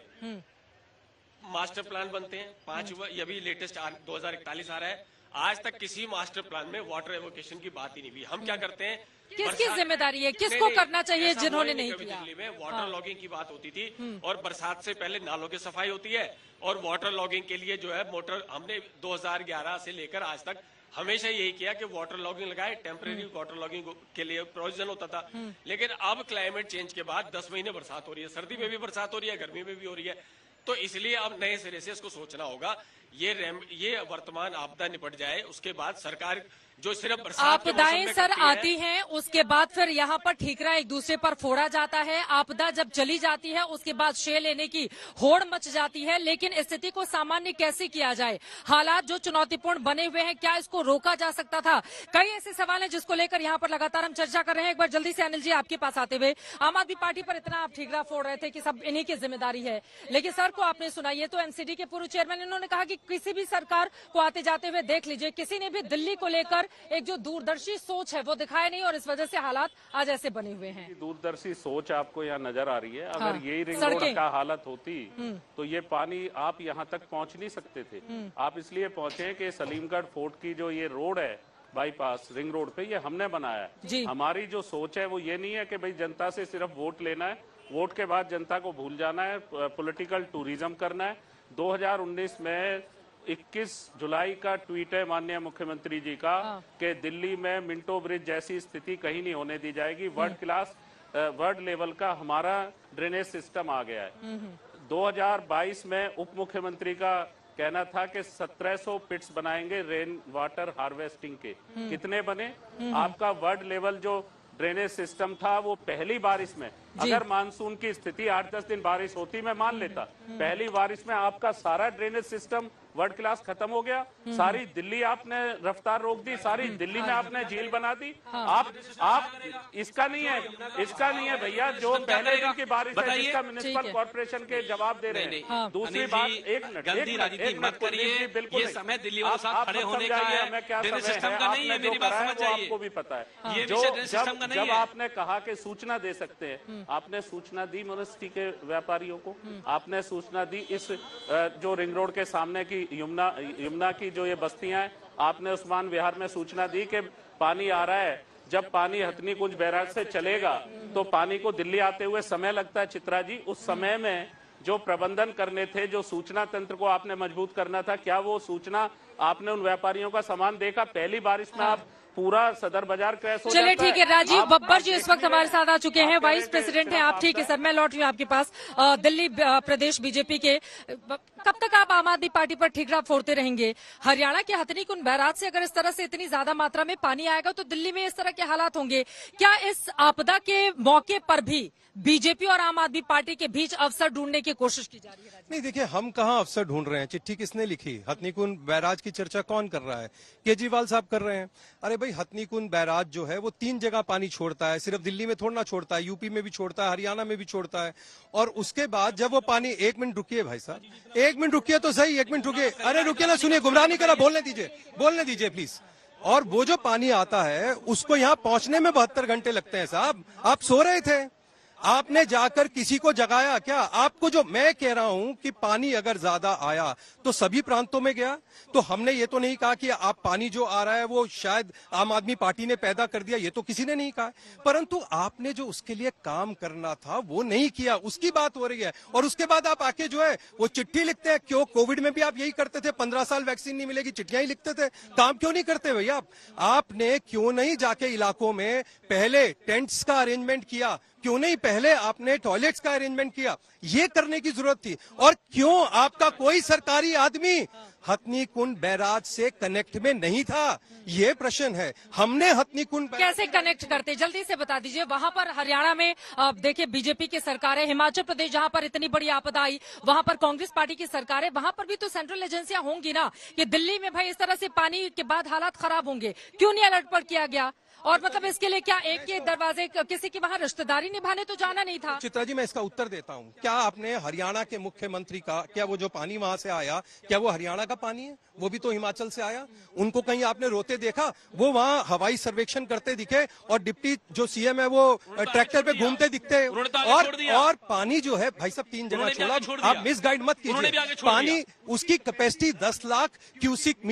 P: मास्टर प्लान बनते हैं 5, ये भी लेटेस्ट 2041 आ रहा है। आज तक किसी मास्टर प्लान में वाटर एवोकेशन की बात ही नहीं हुई। हम क्या करते हैं,
A: किसकी जिम्मेदारी है, किसको करना चाहिए जिन्होंने नहीं किया?
P: दिल्ली में वाटर लॉगिंग की बात होती थी और बरसात से पहले नालों की सफाई होती है और वाटर लॉगिंग के लिए जो है मोटर, हमने 2011 से लेकर आज तक हमेशा यही किया कि वाटर लॉगिंग लगाए, टेम्परेरी वाटर लॉगिंग के लिए प्रोविजन होता था। लेकिन अब क्लाइमेट चेंज के बाद 10 महीने बरसात हो रही है, सर्दी में भी बरसात हो रही है, गर्मी में भी हो रही है, तो इसलिए अब नए सिरे से इसको सोचना होगा। ये वर्तमान आपदा निपट जाए, उसके बाद सरकार जो सिर्फ
A: आपदाएं सर आती हैं, उसके बाद फिर यहाँ पर ठीकरा एक दूसरे पर फोड़ा जाता है। आपदा जब चली जाती है उसके बाद श्रेय लेने की होड़ मच जाती है। लेकिन स्थिति को सामान्य कैसे किया जाए? हालात जो चुनौतीपूर्ण बने हुए हैं, क्या इसको रोका जा सकता था? कई ऐसे सवाल हैं जिसको लेकर यहाँ पर लगातार हम चर्चा कर रहे हैं। एक बार जल्दी से अनिल जी आपके पास आते हुए, आम आदमी पार्टी पर इतना आप ठीकरा फोड़ रहे थे कि सब इन्हीं की जिम्मेदारी है, लेकिन सर को आपने सुना, ये तो एमसीडी के पूर्व चेयरमैन, इन्होंने कहा कि किसी भी सरकार को आते जाते हुए देख लीजिए, किसी ने भी दिल्ली को लेकर एक जो दूरदर्शी सोच है वो दिखाया नहीं और इस वजह से हालात आज ऐसे बने हुए हैं।
L: दूरदर्शी सोच आपको यहाँ नजर आ रही है। अगर यही रिंग रोड का हालत होती तो ये पानी आप यहाँ तक पहुँच नहीं सकते थे। आप इसलिए पहुँचे कि सलीमगढ़ फोर्ट की जो ये रोड है बाईपास रिंग रोड पे, ये हमने बनाया है। हमारी जो सोच है वो ये नहीं है कि भाई जनता से सिर्फ वोट लेना है, वोट के बाद जनता को भूल जाना है, पॉलिटिकल टूरिज्म करना है। 2019 में 21 जुलाई का ट्वीट है माननीय मुख्यमंत्री जी का कि दिल्ली में मिंटो ब्रिज जैसी स्थिति कहीं नहीं होने दी जाएगी। वर्ल्ड क्लास, वर्ल्ड लेवल का हमारा ड्रेनेज सिस्टम आ गया है। 2022 में उप मुख्यमंत्री का कहना था कि 1700 पिट्स बनाएंगे रेन वाटर हार्वेस्टिंग के। कितने बने? आपका वर्ल्ड लेवल जो ड्रेनेज सिस्टम था वो पहली बारिश में, अगर मानसून की स्थिति 8-10 दिन बारिश होती मैं मान लेता, पहली बारिश में आपका सारा ड्रेनेज सिस्टम वर्ल्ड क्लास खत्म हो गया। सारी दिल्ली आपने रफ्तार रोक दी, सारी दिल्ली में आपने झील बना दी। आप इसका नहीं है भैया, जो पहले दिन की बारिश है जिसका म्युनिसिपल कॉर्पोरेशन के जवाब दे रहे हैं। दूसरी बात, एक मिनट बिल्कुल
O: ये समय दिल्ली वालों के साथ खड़े होने का है,
L: मैं क्या
O: सिस्टम का नहीं है, मेरी बात समझ जाइए।
L: आपको भी पता है
O: ये
L: जब आपने कहा कि सूचना दे सकते हैं, आपने सूचना दी यूनिवर्सिटी के व्यापारियों को, आपने सूचना दी इस जो रिंग रोड के सामने की यमुना की जो ये बस्तियां हैं, आपने उस्मान विहार में सूचना दी कि पानी आ रहा है। जब पानी हथनी कुंज बैराज से चलेगा तो पानी को दिल्ली आते हुए समय लगता है चित्रा जी, उस समय में जो प्रबंधन करने थे, जो सूचना तंत्र को आपने मजबूत करना था, क्या वो सूचना आपने उन व्यापारियों का सामान देखा? पहली बारिश में आप पूरा सदर बाजार क्रैश हो जाता है।
A: चलिए ठीक है, राजीव बब्बर जी इस वक्त हमारे साथ आ चुके हैं, वाइस प्रेसिडेंट हैं आप। ठीक है सर, मैं लौट रही हूँ आपके पास। दिल्ली प्रदेश बीजेपी के कब तक आप आम आदमी पार्टी पर ठिकरा फोड़ते रहेंगे? हरियाणा के हथनीकुंड बैराज से अगर इस तरह से इतनी ज्यादा मात्रा में पानी आएगा तो दिल्ली में इस तरह के हालात होंगे। क्या इस आपदा के मौके पर भी बीजेपी और आम आदमी पार्टी के बीच अवसर ढूंढने की कोशिश की जा रही है?
Q: नहीं, देखिए, हम कहाँ अवसर ढूंढ रहे हैं। चिट्ठी किसने लिखी? हथनीकुंड बैराज की चर्चा कौन कर रहा है? केजरीवाल साहब कर रहे हैं। अरे भाई, हथनीकुंड बैराज जो है वो 3 जगह पानी छोड़ता है, सिर्फ दिल्ली में थोड़ा ना छोड़ता है, यूपी में भी छोड़ता है, हरियाणा में भी छोड़ता है। और उसके बाद जब वो पानी, 1 मिनट रुकिए भाई साहब, 1 मिनट रुकिए तो सही, 1 मिनट रुकिए। अरे रुकिए ना, सुनिए, गुमराह नहीं करा, बोलने दीजिए प्लीज। और वो जो पानी आता है उसको यहाँ पहुंचने में 72 घंटे लगते हैं साहब। आप सो रहे थे, आपने जाकर किसी को जगाया क्या? आपको जो मैं कह रहा हूं कि पानी अगर ज्यादा आया तो सभी प्रांतों में गया, तो हमने ये तो नहीं कहा कि आप पानी जो आ रहा है वो शायद आम आदमी पार्टी ने पैदा कर दिया, ये तो किसी ने नहीं कहा, परंतु आपने जो उसके लिए काम करना था वो नहीं किया, उसकी बात हो रही है। और उसके बाद आप आके जो है वो चिट्ठी लिखते हैं। क्यों? कोविड में भी आप यही करते थे, 15 साल वैक्सीन नहीं मिलेगी, चिट्ठियां ही लिखते थे। काम क्यों नहीं करते भैया? आपने क्यों नहीं जाके इलाकों में पहले टेंट्स का अरेंजमेंट किया? क्यों नहीं पहले आपने टॉयलेट्स का अरेंजमेंट किया? ये करने की जरूरत थी। और क्यों आपका कोई सरकारी आदमी हथनीकुंड बैराज से कनेक्ट में नहीं था? ये प्रश्न है। हमने हथनीकुंड
A: कैसे कनेक्ट करते, जल्दी से बता दीजिए। वहां पर हरियाणा में देखिए बीजेपी की सरकार है, हिमाचल प्रदेश जहां पर इतनी बड़ी आपदा आई वहां पर कांग्रेस पार्टी की सरकार है, वहां पर भी तो सेंट्रल एजेंसियां होंगी ना कि दिल्ली में भाई इस तरह से पानी के बाद हालात खराब होंगे, क्यों नहीं अलर्ट पर किया गया? और मतलब इसके लिए क्या एक के दरवाजे किसी की वहां रिश्तेदारी निभाने तो जाना नहीं था?
Q: चित्रा जी, मैं इसका उत्तर देता हूं। क्या आपने हरियाणा के मुख्यमंत्री का, क्या वो जो पानी वहां से आया, क्या वो हरियाणा का पानी है? वो भी तो हिमाचल से आया। उनको कहीं आपने रोते देखा? वो वहां हवाई सर्वेक्षण करते दिखे और डिप्टी जो सीएम है वो ट्रैक्टर पे घूमते दिखते। और पानी जो है भाई साहब 3 जगह छोड़ा, आप मिसगाइड मत कीजिए। पानी उसकी कैपेसिटी 10 लाख क्यूसिक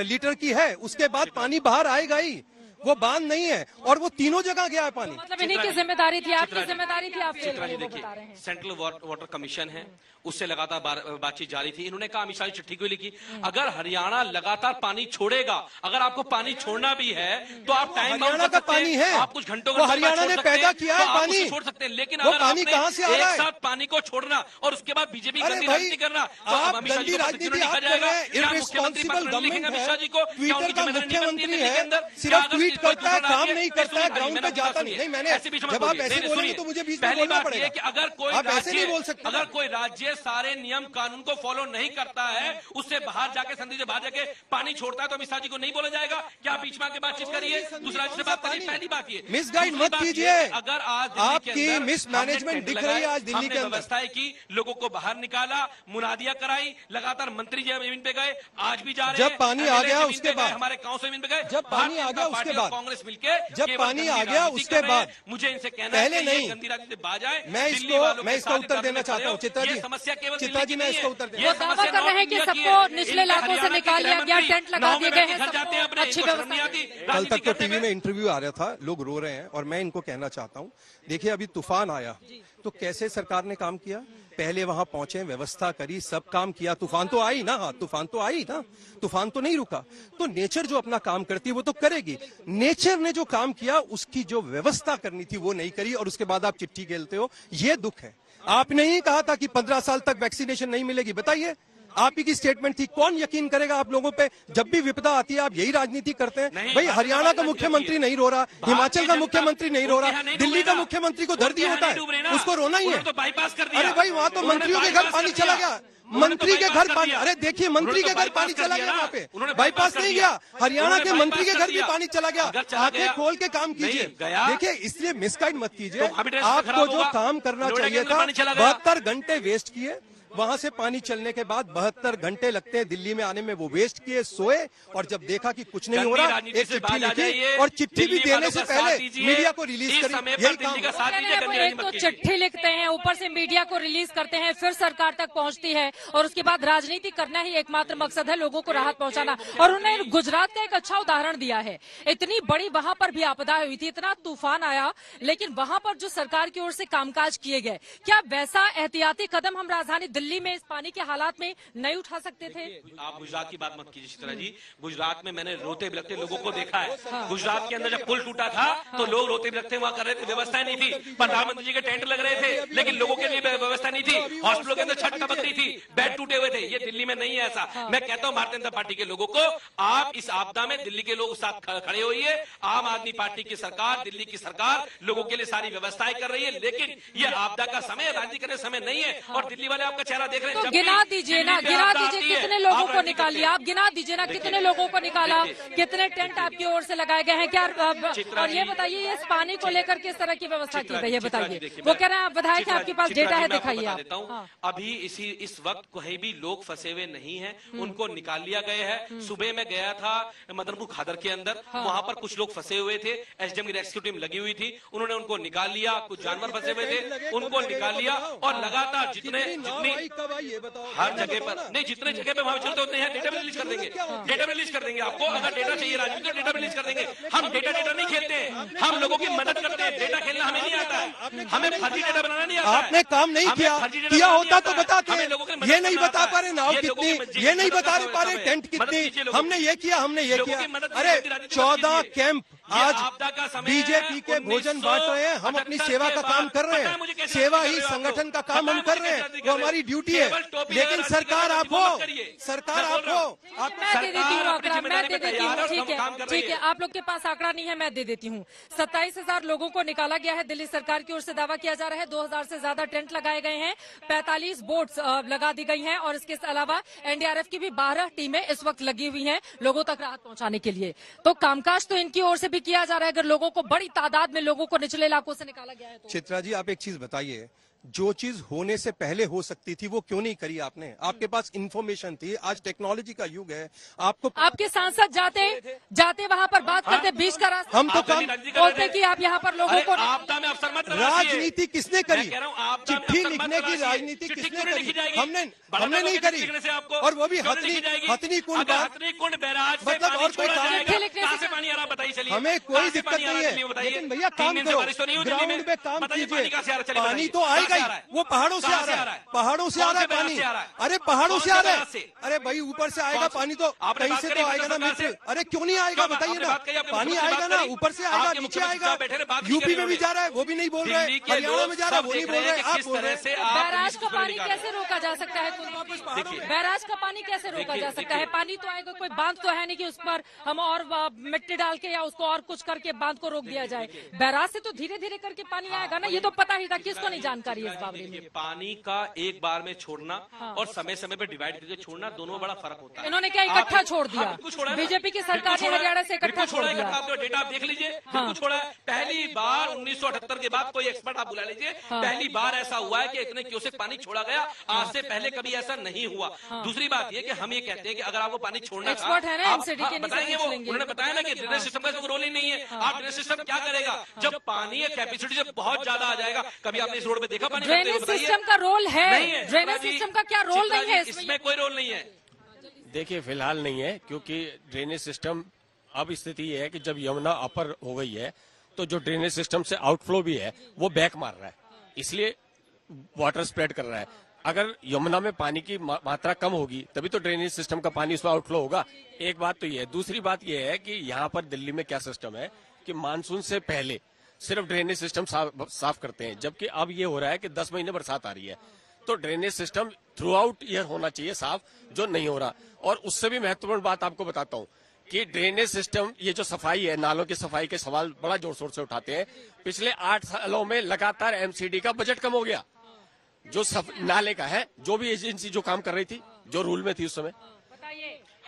Q: लीटर की है, उसके बाद पानी बाहर आएगा ही, वो बांध नहीं है। और वो तीनों जगह गया है पानी।
A: मतलब इन्हीं की जिम्मेदारी थी, आपकी जिम्मेदारी थी, आप
O: चित्रा जी देखिए, सेंट्रल वाटर कमीशन है, उससे लगातार बातचीत जारी थी। इन्होंने कहा, अमित शाह चिट्ठी को लिखी, अगर हरियाणा लगातार पानी छोड़ेगा, अगर आपको पानी छोड़ना भी है तो आप टाइम
Q: हरियाणा का पानी है,
O: आप कुछ घंटों
Q: हरियाणा ने पैदा किया है पानी,
O: छोड़ सकते हैं। लेकिन
Q: वो
O: अगर
Q: पानी कहां से आ रहा है?
O: एक साथ पानी को छोड़ना और उसके बाद बीजेपी गंदी राजनीति करना,
Q: आप गंदी राजनीति आप कर रहे हैं। इर्रेस्पॉन्सिबल गवर्नमेंट है, ट्विटर का मुख्यमंत्री है, सिर्फ ट्वीट करता है, काम नहीं करता है, ग्राउंड पे जाता नहीं। नहीं, मैंने जब आप ऐसे बोलेंगे तो मुझे बीच में बोलना पड़ेगा कि
O: अगर कोई
Q: आप ऐसे नहीं बोल सकते।
O: अगर कोई राज्य सारे नियम कानून को फॉलो नहीं करता है, उससे बाहर जाके, संधि से बाहर जाके पानी छोड़ता है, तो अमित शाह जी को नहीं बोला जाएगा? क्या बीच में आके बातचीत करिए, दूसरा राज्य से बात करिए, पहली बात ये।
Q: मिसगाइड मत कीजिए।
O: अगर आज
Q: आपकी मिसमैनेजमेंट दिख रही है आज दिल्ली के अंदर।
O: व्यवस्था की लोगों को बाहर निकाला, मुनादिया कराई, लगातार मंत्री जमीन पे गए, आज भी जा रहे हैं।
Q: जब पानी आ गया उसके बाद,
O: हमारे काउंसिल जमीन पे गए,
Q: जब पानी आ गया उसके बाद,
O: कांग्रेस मिलकर
Q: जब पानी आ गया उसके बाद,
O: मुझे इनसे कहना
Q: पहले
O: है
Q: नहीं,
O: गंदी राजनीति बाज आए।
Q: मैं इसका उत्तर देना चाहता हूँ चित्रा जी।
O: समस्या केवल
Q: चित्रा जी, मैं इसका उत्तर
A: वो दावा कर रहे हैं कि सबको निचले इलाकों से निकाल लिया गया, टेंट लगा दिए गए हैं, सबको अच्छी व्यवस्था।
Q: कल तक तो टीवी में इंटरव्यू आ रहा था, लोग रो रहे हैं, और मैं इनको कहना चाहता हूँ, देखिए अभी तूफान आया तो कैसे सरकार ने काम किया? पहले वहां पहुंचे, व्यवस्था करी, सब काम किया। तूफान तो आई ना, तूफान तो आई ना, तूफान तो नहीं रुका। तो नेचर जो अपना काम करती है वो तो करेगी। नेचर ने जो काम किया उसकी जो व्यवस्था करनी थी वो नहीं करी, और उसके बाद आप चिट्ठी खेलते हो, ये दुख है। आपने ही कहा था कि 15 साल तक वैक्सीनेशन नहीं मिलेगी, बताइए, आप ही की स्टेटमेंट थी। कौन यकीन करेगा आप लोगों पे? जब भी विपदा आती है आप यही राजनीति करते हैं। भाई हरियाणा का मुख्यमंत्री नहीं रो रहा, हिमाचल का मुख्यमंत्री नहीं रो रहा, दिल्ली का मुख्यमंत्री को दर्द ही होता है, उसको रोना ही है। अरे भाई वहां तो मंत्रियों के घर पानी चला गया, मंत्री के घर पानी, अरे देखिए मंत्री के घर पानी चला गया, वहाँ पे बाईपास नहीं गया, हरियाणा के मंत्री के घर भी पानी चला गया। आंखें खोल के काम कीजिए। देखिए, इसलिए मिसगाइड मत कीजिए। आपको जो काम करना चाहिए था, 72 घंटे वेस्ट किए, वहां से पानी चलने के बाद 72 घंटे लगते हैं दिल्ली में आने में। वो वेस्ट किए, सोए, और जब देखा कि कुछ नहीं हो रहा, एक चिट्ठी लिखी और चिट्ठी भी देने से पहले मीडिया को रिलीज करी। यही काम
A: है। एक तो चिट्ठी लिखते हैं, ऊपर से मीडिया को रिलीज करते हैं, फिर सरकार तक पहुंचती है, और उसके बाद राजनीति करना ही एकमात्र मकसद है, लोगों को राहत पहुंचाना। और उन्होंने गुजरात का एक अच्छा उदाहरण दिया है। इतनी बड़ी वहां पर भी आपदा हुई थी, इतना तूफान आया, लेकिन वहां पर जो सरकार की ओर से कामकाज किए गए, क्या वैसा एहतियाती कदम हम राजधानी दिल्ली में इस पानी के हालात में नहीं उठा सकते थे?
O: आप गुजरात की बात मत कीजिए चित्रा जी। गुजरात में मैंने रोते बिलखते लोगों को देखा है। गुजरात के अंदर जब पुल टूटा था तो लोग रोते बिलखते वहां कर रहे थे, व्यवस्था नहीं थी। प्रधानमंत्री जी के टेंट लग रहे थे, लेकिन लोगों के लिए व्यवस्था नहीं थी। हॉस्पिटलों के अंदर छत टपक रही थी, बेड टूटे हुए थे। ये दिल्ली में नहीं है ऐसा। मैं कहता हूं भारतीय जनता पार्टी के लोगों को, आप इस आपदा में दिल्ली के लोग साथ खड़े होइए। आम आदमी पार्टी की सरकार, दिल्ली की सरकार लोगों के लिए सारी व्यवस्थाएं कर रही है, लेकिन ये आपदा का समय, राजनीति करने समय नहीं है। और दिल्ली वाले आपका चेहरा देख रहे हैं।
A: तो गिना दीजिए ना, गिना दीजिए कितने लोगों को निकालिए, आप गिना दीजिए ना कितने लोगों को निकाला, कितने टेंट आपकी ओर से लगाए गए हैं क्या? और ये बताइए इस पानी को लेकर किस तरह की व्यवस्था की गई है, बताइए। वो कह रहे हैं आप विधायक, आपके पास डेटा है, दिखाइए आप।
O: अभी इस वक्त कहीं भी लोग फंसे हुए नहीं है, उनको निकाल लिया गया है। सुबह में गया था मदनपुर खादर के अंदर, वहां पर कुछ लोग फंसे हुए थे, एसडीएम की रेस्क्यू टीम लगी हुई थी, उन्होंने उनको निकाल लिया। कुछ जानवर फंसे हुए थे, उनको निकाल लिया। और लगातार जितनी हर जगह पर नहीं, जितने जगह पे वहां चलते होते हैं, डेटा रिलीज कर देंगे, डेटा रिलीज कर देंगे आपको। अगर डेटा चाहिए राजनीति, डेटा रिलीज कर देंगे। हम डेटा नहीं खेलते हैं, हम लोगों की मदद करते हैं। डेटा खेलना हमें नहीं आता है, हमें फर्जी डेटा बनाना नहीं आता।
Q: आपने काम नहीं किया होता तो बताते। ये नहीं बता पा रहे नाव कितनी, ये नहीं बता पा रहे टेंट कितनी, हमने ये किया, हमने ये किया। अरे 14 कैंप आज बीजेपी के भोजन बांट रहे हैं, हम अपनी सेवा का काम कर रहे हैं। सेवा ही संगठन का काम हम कर रहे हैं, वो हमारी ड्यूटी है। लेकिन सरकार आप हो, सरकार आप हो।
A: मैं दे देती हूँ आंकड़ा, मैं दे देती हूँ, ठीक है, आप लोग के पास आंकड़ा नहीं है, मैं दे देती हूँ। 27,000 लोगों को निकाला गया है। दिल्ली सरकार की ओर से दावा किया जा रहा है 2000 से ज्यादा टेंट लगाए गए हैं, 45 बोट्स लगा दी गई हैं, और इसके अलावा एनडीआरएफ की भी 12 टीमें इस वक्त लगी हुई हैं लोगों तक राहत पहुंचाने के लिए। तो कामकाज तो इनकी ओर से भी किया जा रहा है। अगर लोगों को, बड़ी तादाद में लोगों को निचले इलाकों से निकाला गया है तो।
Q: चित्रा जी, आप एक चीज बताइए, जो चीज होने से पहले हो सकती थी वो क्यों नहीं करी आपने? आपके पास इंफॉर्मेशन थी, आज टेक्नोलॉजी का युग है। आपको
A: आपके सांसद जाते वहां पर बात करते, बीच का रास्ता
Q: हम तो काम
A: बोलते कि आप यहाँ पर लोगों को
Q: राजनीति किसने करी? चिट्ठी लिखने की राजनीति किसने करी? हमने नहीं करी। और वो भी हथनी कुंड बैराज, मतलब और कोई काम। हमें कोई दिक्कत नहीं है, लेकिन भैया काम करो, ग्राउंड में काम कीजिए। पानी तो आएगा ही, वो पहाड़ों से आ रहा है, पहाड़ों से आ रहा है पानी। अरे पहाड़ों से आ रहा है, अरे भाई ऊपर से आएगा पानी तो कहीं से तो आएगा ना मित्र। अरे क्यों नहीं आएगा बताइए ना, पानी आएगा ना, ऊपर से आएगा, नीचे आएगा। यूपी में भी जा रहा है, वो भी नहीं बोल रहे, हरियाणा में जा रहा है, वो नहीं बोल रहे, आप बोल रहे हैं।
A: बैराज का पानी कैसे रोका जा सकता है? बैराज का पानी कैसे रोका जा सकता है? पानी तो आएगा, कोई बांध तो है नहीं कि उस पर हम और मिट्टी डाल के या उसको और कुछ करके बांध को रोक दिया जाए। बैराज से तो धीरे धीरे करके पानी आएगा ना, ये तो पता ही था, किसको नहीं जानकारी है इस बारे में।
O: पानी का एक बार में छोड़ना और समय समय पर डिवाइड करके छोड़ना, दोनों में बड़ा फर्क होता है।
A: इन्होंने क्या इकट्ठा छोड़ दिया? बीजेपी की सरकार ने हरियाणा से इकट्ठा छोड़ दिया।
O: डेटा आप देख लीजिए, बिल्कुल छोड़ा है। पहली बार 1978 के बाद, कोई एक्सपर्ट आप बुला लीजिए, पहली बार ऐसा हुआ है कि इतने क्यूसेक पानी छोड़ा गया। आज से पहले कभी ऐसा नहीं हुआ। दूसरी बात ये कि हम ये कहते हैं कि अगर आपको पानी छोड़ना
A: एक्सपर्ट है ना एमसीडी के,
O: बताएंगे वो, उन्होंने बताया ना कि ड्रेनेज सिस्टम का रोल ही नहीं है। आप ड्रेनेज सिस्टम क्या करेगा जब पानी कैपेसिटी से बहुत ज्यादा आ जाएगा? कभी आपने इस रोड पे देखा पानी?
A: ड्रेनेज सिस्टम का रोल है, ड्रेनेज सिस्टम का क्या रोल नहीं है
O: इसमें? कोई रोल नहीं है।
R: देखिए फिलहाल नहीं है, क्योंकि ड्रेनेज सिस्टम, अब स्थिति ये है कि जब यमुना अपर हो गई है तो जो ड्रेनेज सिस्टम से आउटफ्लो भी है वो बैक मार रहा है, इसलिए वाटर स्प्रेड कर रहा है। अगर यमुना में पानी की मात्रा कम होगी तभी तो ड्रेनेज सिस्टम का पानी उसमें आउटफ्लो होगा। एक बात तो ये है। दूसरी बात ये है कि यहाँ पर दिल्ली में क्या सिस्टम है कि मानसून से पहले सिर्फ ड्रेनेज सिस्टम साफ करते हैं, जबकि अब ये हो रहा है कि 10 महीने बरसात आ रही है, तो drainage system through out year होना चाहिए साफ, जो नहीं हो रहा। और उससे भी महत्वपूर्ण बात आपको बताता हूँ कि ड्रेनेज सिस्टम, ये जो सफाई है, नालों की सफाई के सवाल बड़ा जोर शोर से उठाते हैं। पिछले 8 सालों में लगातार एमसीडी का बजट कम हो गया, जो नाले का है, जो भी एजेंसी जो काम कर रही थी, जो रूल में थी उस समय।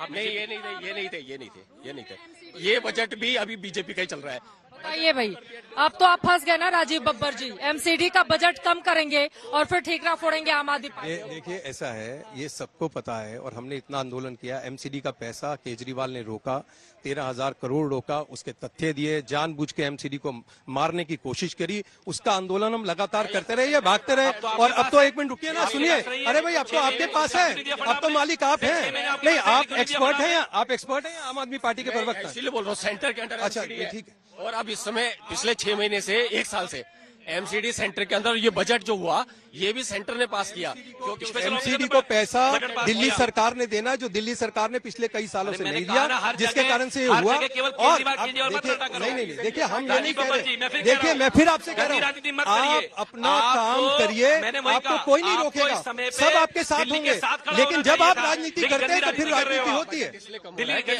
R: नहीं, ये नहीं थे। ये बजट भी अभी बीजेपी का ही चल रहा है।
A: बताइए भाई, अब तो आप फंस गए ना राजीव बब्बर जी। एमसीडी का बजट कम करेंगे और फिर ठीकरा फोड़ेंगे आम आदमी पार्टी।
Q: देखिए ऐसा है, ये सबको पता है और हमने इतना आंदोलन किया। एमसीडी का पैसा केजरीवाल ने रोका, 13,000 करोड़ रोका, उसके तथ्य दिए, जानबूझ के एमसीडी को मारने की कोशिश करी। उसका आंदोलन हम लगातार करते रहे या भागते रहे। और अब तो एक मिनट रुकिए ना, सुनिए। अरे भाई, अब तो आपके पास है, अब तो मालिक आप हैं। नहीं, आप एक्सपर्ट हैं, आप एक्सपर्ट हैं आम आदमी पार्टी के प्रवक्ता?
R: इसीलिए बोल रहा हूँ सेंटर के अंदर।
Q: अच्छा, ठीक है।
R: और अब इस समय पिछले 6 महीने से 1 साल से एमसीडी सेंटर के अंदर ये बजट जो हुआ, ये भी सेंटर ने पास किया। क्योंकि
Q: एमसीडी को पैसा दिल्ली सरकार ने देना, जो दिल्ली सरकार ने पिछले कई सालों से नहीं दिया, जिसके कारण से ये हुआ। और नहीं, देखिए हम ये नहीं कह रहे। देखिए, मैं फिर आपसे कह रहा हूँ, आप अपना काम करिए, आपको कोई नहीं रोकेगा, सब आपके साथ होंगे। लेकिन जब आप राजनीति करते हैं तो फिर राजनीति होती है।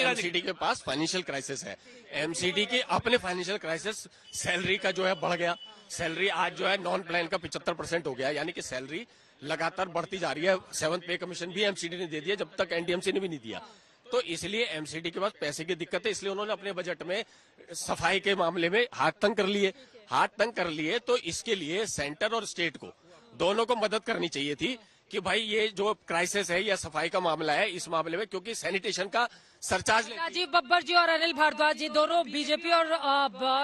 R: एमसीडी के पास फाइनेंशियल क्राइसिस है। एमसीडी के अपने फाइनेंशियल क्राइसिस, सैलरी का जो है बढ़ गया। सैलरी आज जो है नॉन प्लान का 75% हो गया, यानी कि सैलरी लगातार बढ़ती जा रही है। 7th पे कमीशन भी एमसीडी ने दे दिया, जब तक एनडीएमसी ने भी नहीं दिया। तो इसलिए एमसीडी के पास पैसे की दिक्कत है, इसलिए उन्होंने अपने बजट में सफाई के मामले में हाथ तंग कर लिए। तो इसके लिए सेंटर और स्टेट को दोनों को मदद करनी चाहिए थी कि भाई ये जो क्राइसिस है या सफाई का मामला है, इस मामले में क्योंकि सैनिटेशन का सरचार्ज
A: राजीव बब्बर जी और अनिल भारद्वाज जी दोनों बीजेपी और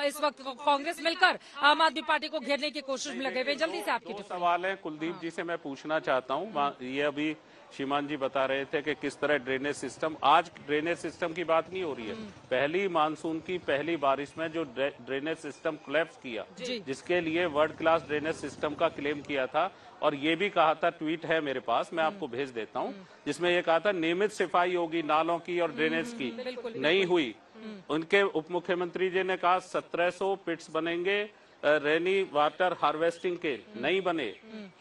A: इस वक्त कांग्रेस मिलकर आम आदमी पार्टी को घेरने की कोशिश में लगे हुए। जल्दी से आपकी
L: सवाल है कुलदीप जी से मैं पूछना चाहता हूँ। ये अभी श्रीमान जी बता रहे थे कि किस तरह ड्रेनेज सिस्टम, आज ड्रेनेज सिस्टम की बात नहीं हो रही है। पहली मानसून की पहली बारिश में जो ड्रेनेज सिस्टम कोलैप्स किया, जिसके लिए वर्ल्ड क्लास ड्रेनेज सिस्टम का क्लेम किया था, और ये भी कहा था, ट्वीट है मेरे पास, मैं आपको भेज देता हूँ, जिसमें ये कहा था नियमित सफाई होगी नालों की और ड्रेनेज की, नहीं हुई। उनके उप मुख्यमंत्री जी ने कहा 1700 पिट्स बनेंगे रेनी वाटर हार्वेस्टिंग के, नहीं बने।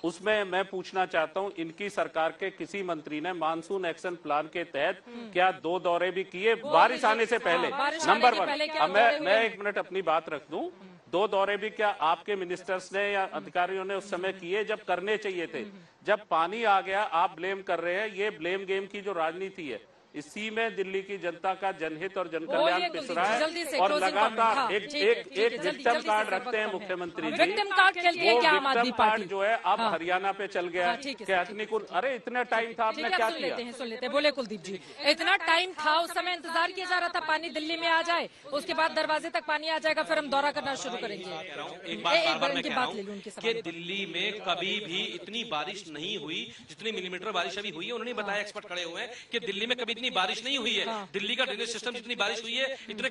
L: उसमें मैं पूछना चाहता हूं, इनकी सरकार के किसी मंत्री ने मानसून एक्शन प्लान के तहत क्या 2 दौरे भी किए बारिश आने से पहले? नंबर 1। मैं 1 मिनट अपनी बात रख दूं। 2 दौरे भी क्या आपके मिनिस्टर्स ने या अधिकारियों ने उस समय किए जब करने चाहिए थे? जब पानी आ गया आप ब्लेम कर रहे हैं। ये ब्लेम गेम की जो राजनीति है, इसी में दिल्ली की जनता का जनहित और जनकल्याण पिस रहा है। और लगातार एक विक्टिम कार्ड रखते हैं मुख्यमंत्री जी।
A: विक्टिम कार्ड खेल के क्या आम आदमी पार्टी
L: जो है अब हरियाणा पे चल गया। अरे इतना टाइम था, आपने क्या किया?
A: सुन लेते हैं। बोले कुलदीप जी, इतना टाइम था, उस समय इंतजार किया जा रहा था पानी दिल्ली में आ जाए, उसके बाद दरवाजे तक पानी आ जाएगा, फिर हम दौरा करना शुरू करेंगे।
O: एक बात मैं कह रहा हूं कि दिल्ली में कभी भी इतनी बारिश नहीं हुई जितनी मिलीमीटर बारिश अभी हुई है। उन्होंने बताया, एक्सपर्ट खड़े हुए हैं कि दिल्ली में कभी बारिश नहीं हुई है। दिल्ली का ड्रेनेज सिस्टम जितनी बारिश हुई है, इतने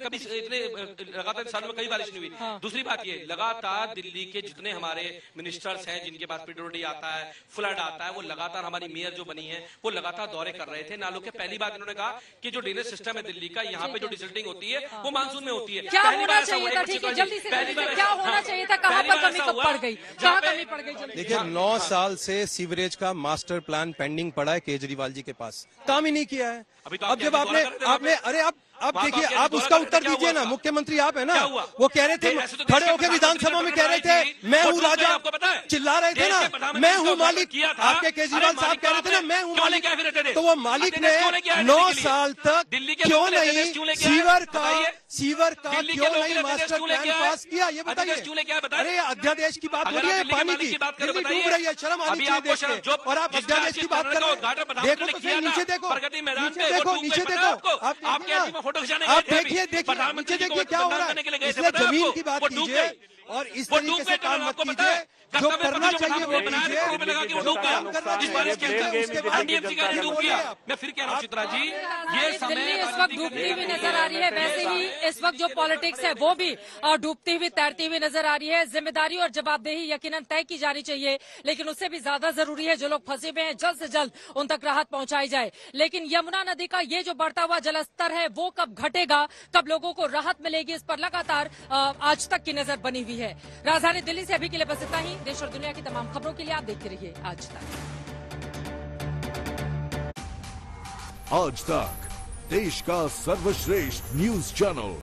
O: लगातार साल में कभी बारिश नहीं हुई। दूसरी बात ये, लगातार दिल्ली के जितने हमारे मिनिस्टर्स हैं जिनके पास पीडब्ल्यूडी आता है, फ्लड आता है, वो लगातार, हमारी मेयर जो बनी है वो लगातार दौरे कर रहे थे नालों के। पहली बात इन्होंने कहा कि जो ड्रेनेज सिस्टम है दिल्ली का, यहाँ पे जो डिसिल्टिंग होती है वो मानसून में होती है।
A: क्या होना चाहिए था? ठीक है, जल्दी से क्या होना चाहिए था? कहाँ पर कमी कब पड़ गई? कहाँ कमी पड़ गई?
Q: देखिए, 9 साल से सीवरेज का मास्टर प्लान पेंडिंग पड़ा है केजरीवाल जी के पास, काम ही नहीं किया है। अब जब आपने अरे अब देखिए, आप उसका उत्तर दीजिए ना। मुख्यमंत्री आप है ना, वो कह रहे थे, खड़े होकर विधानसभा में कह रहे थे मैं हूँ राजा, चिल्ला रहे थे ना, मैं हूँ मालिक। आपके केजरीवाल साहब कह रहे थे ना मैं हूँ मालिक, तो वो मालिक ने 9 साल तक क्यों नहीं सीवर का क्यों नहीं मास्टर प्लान पास किया, ये बताइए। अरे अध्यादेश की बात हो रही है, पानी की, दिल्ली डूब रही है, शर्म आनी चाहिए देश में, और आप अध्यादेश की बात कर रहे हो। देखो तो सही, नीचे देखो, नीचे देखो, आप देखिए नीचे देखिए क्या हो रहा है। इसलिए जमीन की बात कीजिए और इस तरीके से काम मत कीजिए। जो करना चाहिए वो कीजिए, जो काम करना चाहिए उसके बाद
O: मैं फिर कह रहा हूँ चित्रा जी, ये
A: दिल्ली इस वक्त डूबती हुई नजर आ रही है। वैसे ही इस वक्त जो पॉलिटिक्स है वो भी डूबती हुई तैरती हुई नजर आ रही है। जिम्मेदारी और जवाबदेही यकीनन तय की जानी चाहिए, लेकिन उससे भी ज्यादा जरूरी है जो लोग फंसे हुए हैं जल्द से जल्द उन तक राहत पहुंचाई जाए। लेकिन यमुना नदी का ये जो बढ़ता हुआ जलस्तर है वो कब घटेगा, कब लोगों को राहत मिलेगी, इस पर लगातार आज तक की नजर बनी हुई है। राजधानी दिल्ली से अभी के लिए बस इतना ही। देश और दुनिया की तमाम खबरों के लिए आप देखते रहिए आज तक।
S: आज तक, देश का सर्वश्रेष्ठ न्यूज चैनल।